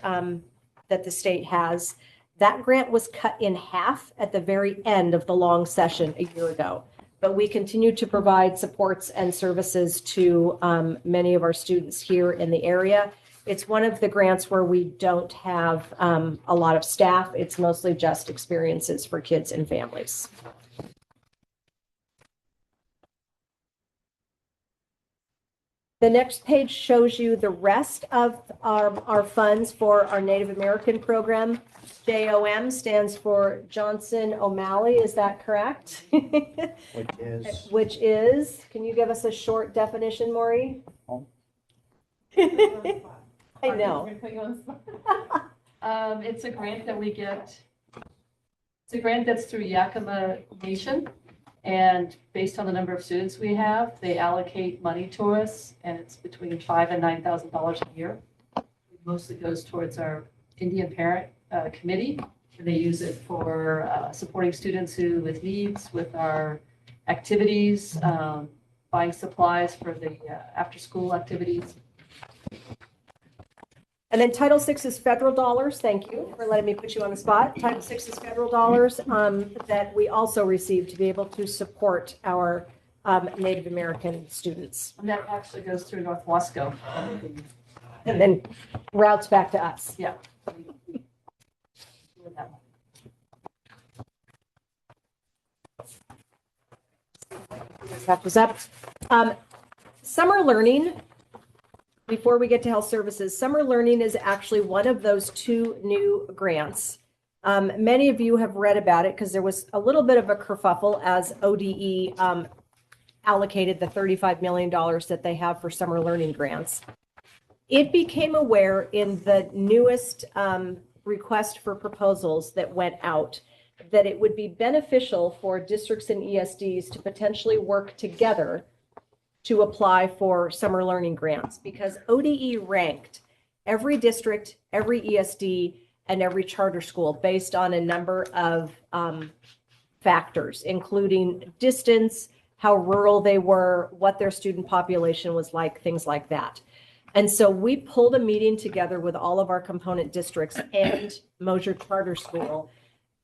the state has. That grant was cut in half at the very end of the long session a year ago. But we continue to provide supports and services to many of our students here in the area. It's one of the grants where we don't have a lot of staff. It's mostly just experiences for kids and families. The next page shows you the rest of our funds for our Native American program. JOM stands for Johnson O'Malley, is that correct? Which is, can you give us a short definition, Maury? I know. It's a grant that we get. It's a grant that's through Yakima Nation. And based on the number of students we have, they allocate money to us, and it's between $5,000 and $9,000 a year. It mostly goes towards our Indian Parent Committee They use it for supporting students who with needs with our activities, buying supplies for the after-school activities. And then Title VI is federal dollars. Thank you for letting me put you on the spot. Title VI is federal dollars that we also receive to be able to support our Native American students. And that actually goes through North Wasco. And then routes back to us. Yeah. That was up. Summer learning, before we get to health services, summer learning is actually one of those two new grants. Many of you have read about it because there was a little bit of a kerfuffle as ODE allocated the $35 million that they have for summer learning grants. It became aware in the newest request for proposals that went out that it would be beneficial for districts and ESDs to potentially work together to apply for summer learning grants, because ODE ranked every district, every ESD, and every charter school based on a number of factors, including distance, how rural they were, what their student population was like, things like that. And so we pulled a meeting together with all of our component districts and Mosier Charter School.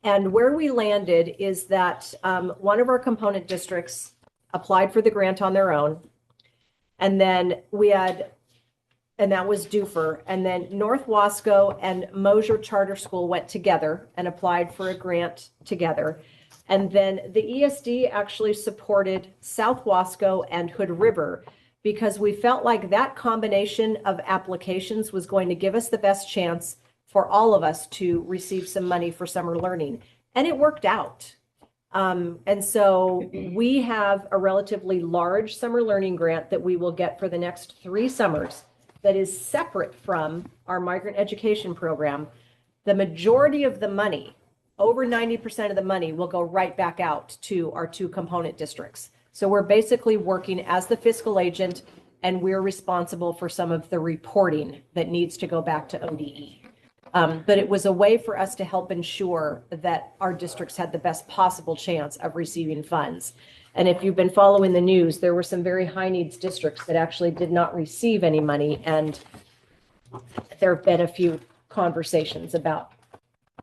And where we landed is that one of our component districts applied for the grant on their own. And then we had, and that was Dufur. And then North Wasco and Mosier Charter School went together and applied for a grant together. And then the ESD actually supported South Wasco and Hood River because we felt like that combination of applications was going to give us the best chance for all of us to receive some money for summer learning. And it worked out. And so we have a relatively large summer learning grant that we will get for the next 3 summers that is separate from our migrant education program. The majority of the money, over 90% of the money, will go right back out to our 2 component districts. So we're basically working as the fiscal agent, and we're responsible for some of the reporting that needs to go back to ODE. But it was a way for us to help ensure that our districts had the best possible chance of receiving funds. And if you've been following the news, there were some very high needs districts that actually did not receive any money. And there have been a few conversations about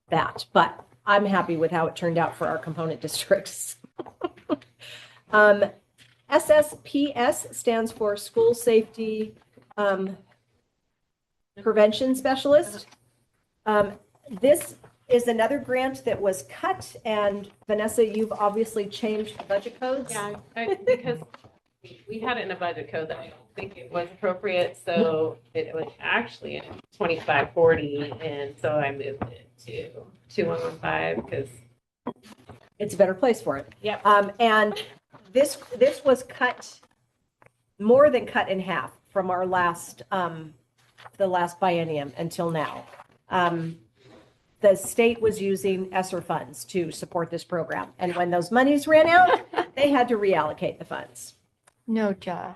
that, but I'm happy with how it turned out for our component districts. SSPS stands for School Safety Prevention Specialist. This is another grant that was cut, and Vanessa, you've obviously changed the budget codes. Yeah, because we had it in a budget code that I don't think it was appropriate, so it was actually in 2540, and so I moved it to 2115 because it's a better place for it. Yep. And this was cut, more than cut in half from our last the last biennium until now. The state was using ESSER funds to support this program. And when those monies ran out, they had to reallocate the funds. No, Ja.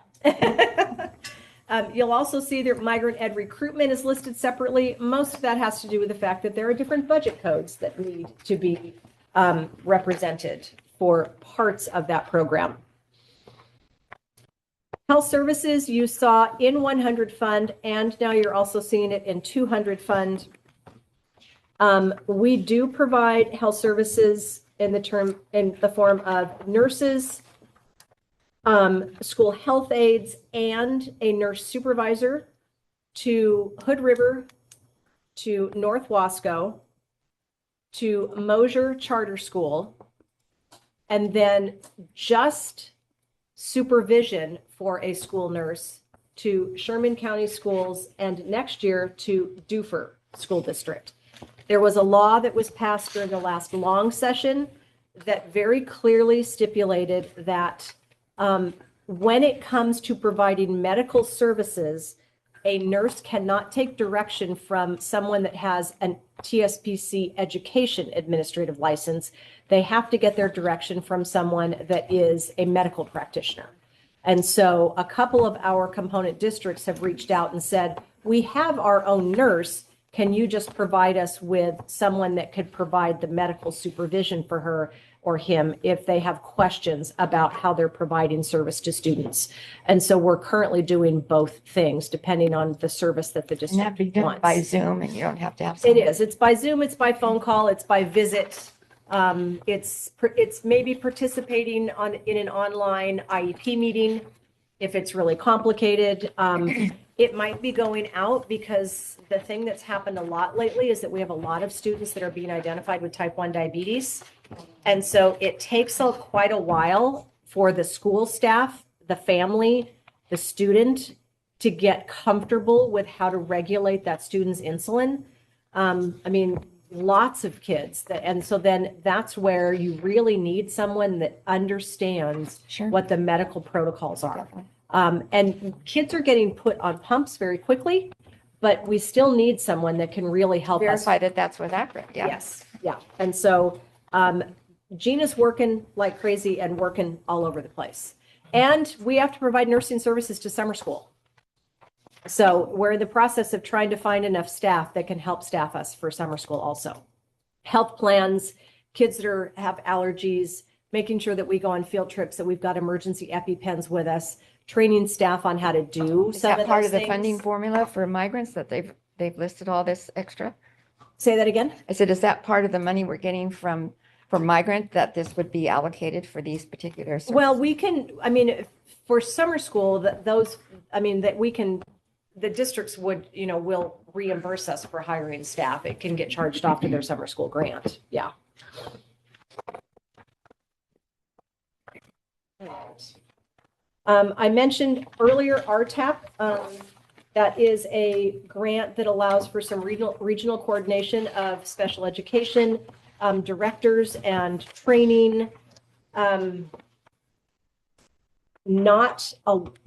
You'll also see that migrant ed recruitment is listed separately. Most of that has to do with the fact that there are different budget codes that need to be represented for parts of that program. Health services, you saw in 100 fund, and now you're also seeing it in 200 fund. We do provide health services in the form of nurses, school health aides, and a nurse supervisor to Hood River, to North Wasco, to Mosier Charter School, and then just supervision for a school nurse to Sherman County Schools, and next year to Dufur School District. There was a law that was passed during the last long session that very clearly stipulated that when it comes to providing medical services, a nurse cannot take direction from someone that has an TSPC education administrative license. They have to get their direction from someone that is a medical practitioner. And so a couple of our component districts have reached out and said, we have our own nurse. can you just provide us with someone that could provide the medical supervision for her or him if they have questions about how they're providing service to students? And so we're currently doing both things depending on the service that the And that'd be district done wants. by Zoom and you don't have to have. It someone- is. It's by Zoom, it's by phone call, it's by visit. It's maybe participating in an online IEP meeting if it's really complicated. It might be going out, because the thing that's happened a lot lately is that we have a lot of students that are being identified with type 1 diabetes. And so it takes quite a while for the school staff, the family, the student to get comfortable with how to regulate that student's insulin. I mean, lots of kids and so then that's where you really need someone that understands Sure. what the medical protocols are. And kids are getting put on pumps very quickly, but we still need someone that can really help us. Verify that that's what's accurate. Yeah. Yes, yeah. And so Gina's working like crazy and working all over the place. And we have to provide nursing services to summer school. So we're in the process of trying to find enough staff that can help staff us for summer school also. Health plans, kids that have allergies, making sure that we go on field trips, that we've got emergency EpiPens with us, training staff on how to do Is some that of part those of the funding things. formula for migrants that they've listed all this extra? Say that again? I said, is that part of the money we're getting from migrant that this would be allocated for these particular services? Well, we can, I mean, for summer school, the districts would, will reimburse us for hiring staff. It can get charged off to their summer school grant. Yeah. I mentioned earlier RTAP. That is a grant that allows for some regional coordination of special education directors and training. Not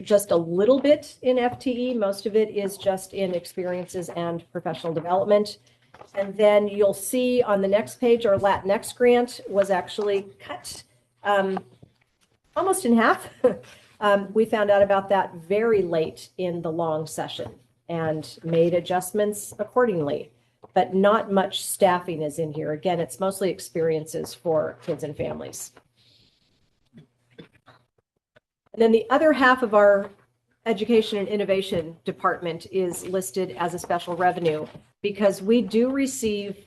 just a little bit in FTE. Most of it is just in experiences and professional development. And then you'll see on the next page, our Latinx grant was actually cut almost in half. We found out about that very late in the long session and made adjustments accordingly, but not much staffing is in here. Again, it's mostly experiences for kids and families. And then the other half of our education and innovation department is listed as a special revenue because we do receive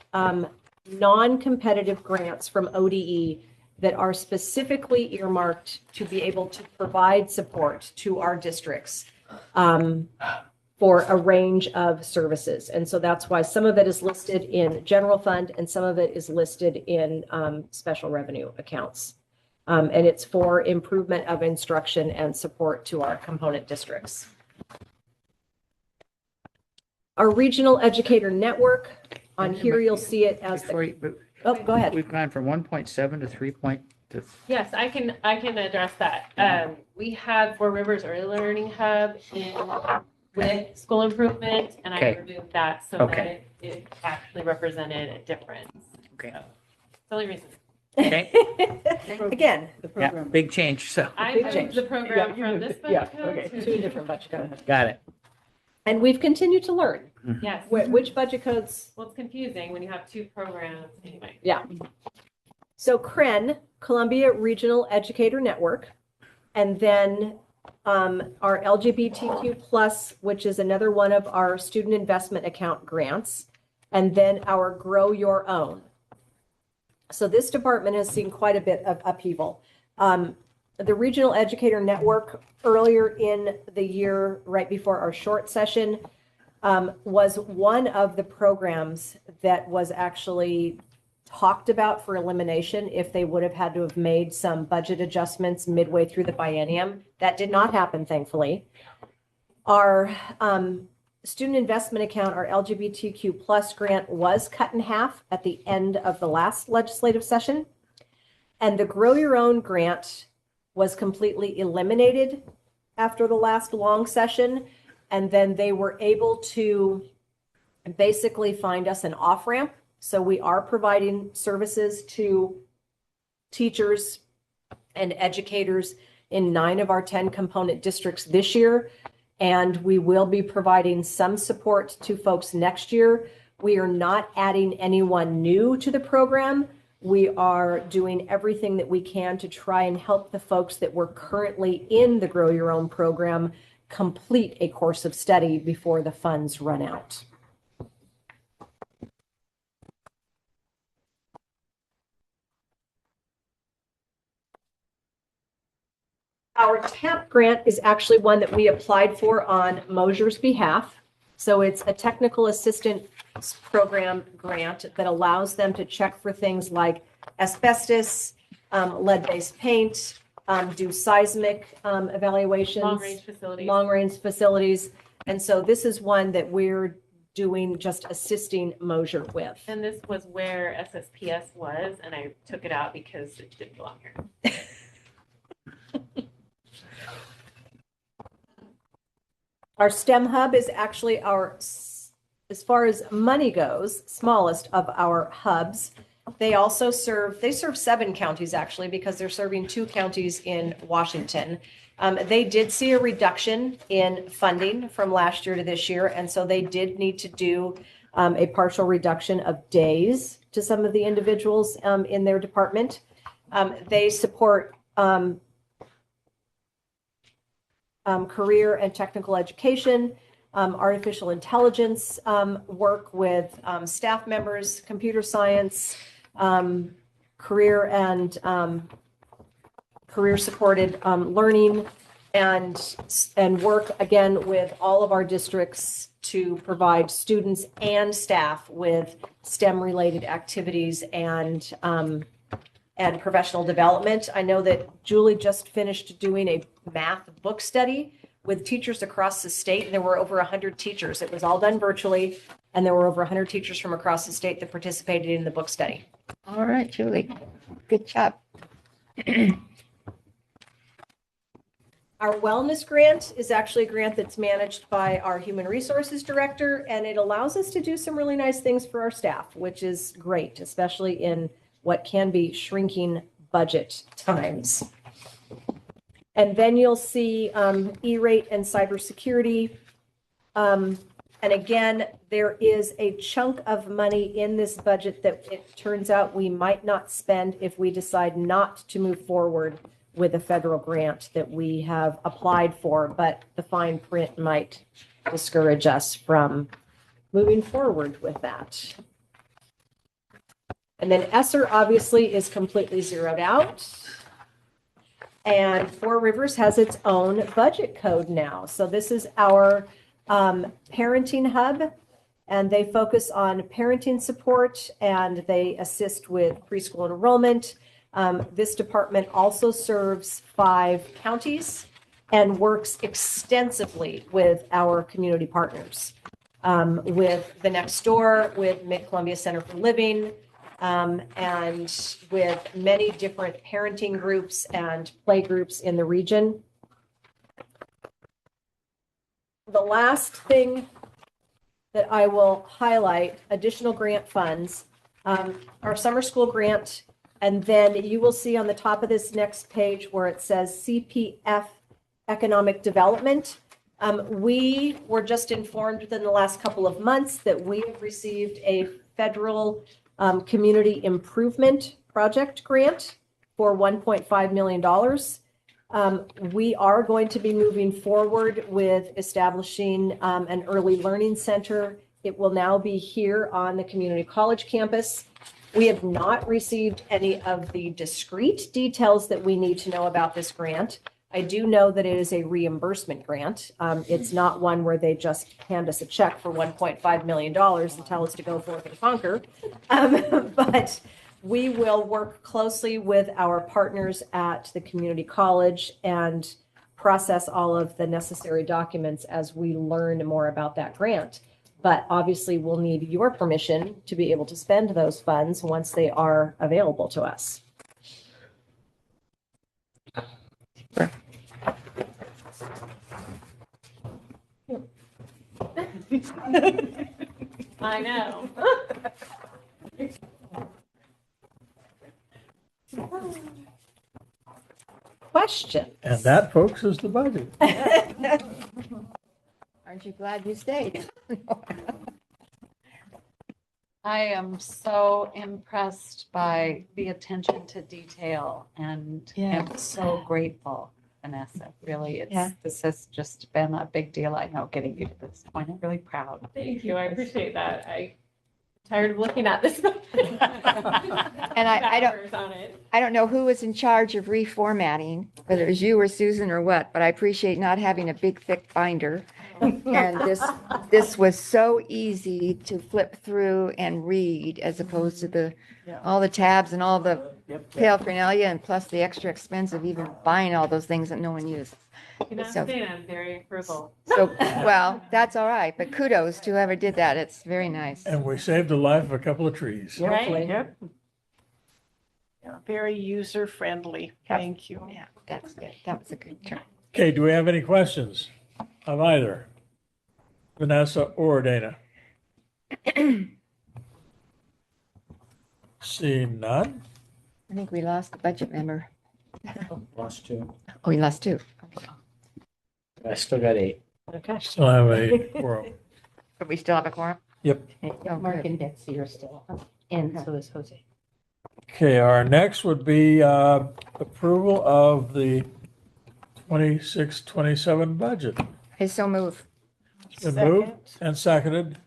non-competitive grants from ODE that are specifically earmarked to be able to provide support to our districts for a range of services. And so that's why some of it is listed in general fund and some of it is listed in special revenue accounts. And it's for improvement of instruction and support to our component districts. Our regional educator network, on here you'll see it as oh, go ahead. We've gone from 1.7 to 3. Yes, I can address that. We have Four Rivers Early Learning Hub with school improvement, and I removed that so that it actually represented a difference. Okay. That's the only reason. Okay. Again, the program. Yeah, big change. So I moved the program from this budget code to two different budget codes. got it. And we've continued to learn. Yes. Which budget codes? Well, it's confusing when you have two programs anyway. Yeah. So CREN, Columbia Regional Educator Network, and then our LGBTQ plus, which is another one of our student investment account grants, and then our Grow Your Own. So this department has seen quite a bit of upheaval. The Regional Educator Network earlier in the year, right before our short session, was one of the programs that was actually talked about for elimination if they would have had to have made some budget adjustments midway through the biennium. That did not happen, thankfully. Our student investment account, our LGBTQ plus grant, was cut in half at the end of the last legislative session. And the Grow Your Own grant was completely eliminated after the last long session. And then they were able to basically find us an off-ramp. So we are providing services to teachers and educators in 9 of our 10 component districts this year. And we will be providing some support to folks next year We are not adding anyone new to the program. We are doing everything that we can to try and help the folks that were currently in the Grow Your Own program complete a course of study before the funds run out. Our TAP grant is actually one that we applied for on Mosier's behalf. So it's a technical assistance program grant that allows them to check for things like asbestos, lead-based paint, do seismic evaluations. Long-range facilities. And so this is one that we're doing, just assisting Mosier with. And this was where SSPS was, and I took it out because it didn't belong here. Our STEM hub is actually our, as far as money goes, smallest of our hubs. They serve 7 counties actually, because they're serving 2 counties in Washington. They did see a reduction in funding from last year to this year, and so they did need to do a partial reduction of days to some of the individuals in their department. They support career and technical education, artificial intelligence work with staff members, computer science, career and career supported learning, and work again with all of our districts to provide students and staff with STEM related activities and professional development. I know that Julie just finished doing a math book study with teachers across the state, and there were over 100 teachers. It was all done virtually, and there were over 100 teachers from across the state that participated in the book study. All right, Julie, good job. Our wellness grant is actually a grant that's managed by our human resources director, and it allows us to do some really nice things for our staff, which is great, especially in what can be shrinking budget times. And then you'll see E-rate and cybersecurity. And again, there is a chunk of money in this budget that it turns out we might not spend if we decide not to move forward with a federal grant that we have applied for, but the fine print might discourage us from moving forward with that. And then ESSER obviously is completely zeroed out. And Four Rivers has its own budget code now. So this is our parenting hub, and they focus on parenting support, and they assist with preschool enrollment. This department also serves 5 counties and works extensively with our community partners, with the Next Door, with Mid-Columbia Center for Living, and with many different parenting groups and play groups in the region. The last thing that I will highlight, additional grant funds, our summer school grant, and then you will see on the top of this next page where it says CPF Economic Development. We were just informed within the last couple of months that we have received a federal community improvement project grant for $1.5 million. We are going to be moving forward with establishing an early learning center. It will now be here on the community college campus. We have not received any of the discrete details that we need to know about this grant. I do know that it is a reimbursement grant. It's not one where they just hand us a check for $1.5 million and tell us to go forth and conquer. But we will work closely with our partners at the community college and process all of the necessary documents as we learn more about that grant. But obviously, we'll need your permission to be able to spend those funds once they are available to us. I know. Questions? And that, folks, is the budget. Aren't you glad you stayed? I am so impressed by the attention to detail and am so grateful, Vanessa. Really, Yeah. this has just been a big deal. I know getting you to this point. I'm really proud. Thank you. I appreciate that. I'm tired of looking at this. And I don't know who was in charge of reformatting, whether it was you or Susan or what, but I appreciate not having a big thick binder. And this was so easy to flip through and read as opposed to all the tabs and all the paraphernalia and plus the extra expense of even buying all those things that no one uses. You can So- understand I'm very frugal. So, well, that's all right, but kudos to whoever did that. It's very nice. And we saved the life of a couple of trees. Right? Yep. Yeah, very user friendly. Thank you. Yeah, that's good. That was a good turn. Okay, do we have any questions of either Vanessa or Dana? Seeing none? I think we lost the budget member. Lost 2. Oh, we lost two. I still got 8. Okay. Still have a quorum. But we still have a quorum? Yep. Oh, Mark good. and Betsy are still, and so is Jose. Okay, our next would be approval of the 26-27 budget. I so move. It's been moved Second. and seconded.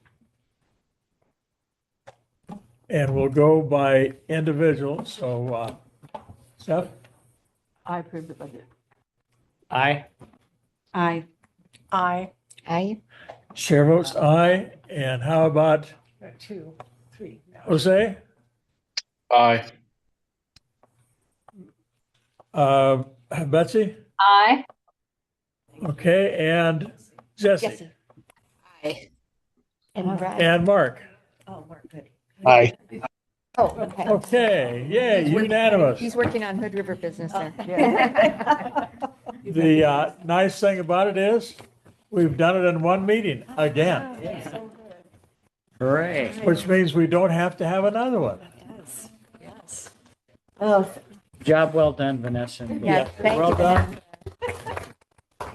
And we'll go by individual. So, Steph? I approve the budget. Aye. I Aye. Aye. Chair votes aye. And how about 2, 3. Jose? Aye. Betsy? Aye. Okay, and Jesse? Jesse. Aye. All right. And Mark? Oh, we're good. Aye. Oh, okay. Okay, yay, unanimous. He's working on Hood River business there. The nice thing about it is, we've done it in one meeting again, Hooray. which means we don't have to have another one. Yes. Oh, Job well done, Vanessa. yeah, thank Well you. done.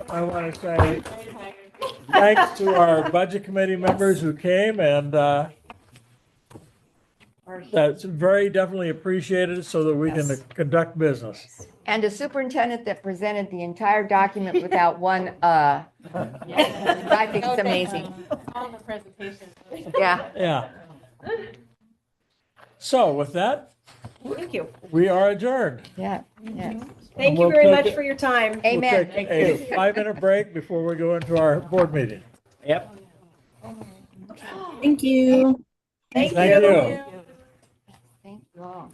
I want to say thanks to our budget committee members who came, and that's very definitely appreciated so that we can conduct business. And a superintendent that presented the entire document without one, I think it's amazing. On the presentation. Yeah. Yeah. So with that, Thank you. we are adjourned. Yeah, yeah. Thank you We'll very take much it- for your time. We'll Amen. take a 5-minute break before we go into our board meeting. Yep. Thank you. Thank Thank you. you. Thank you all.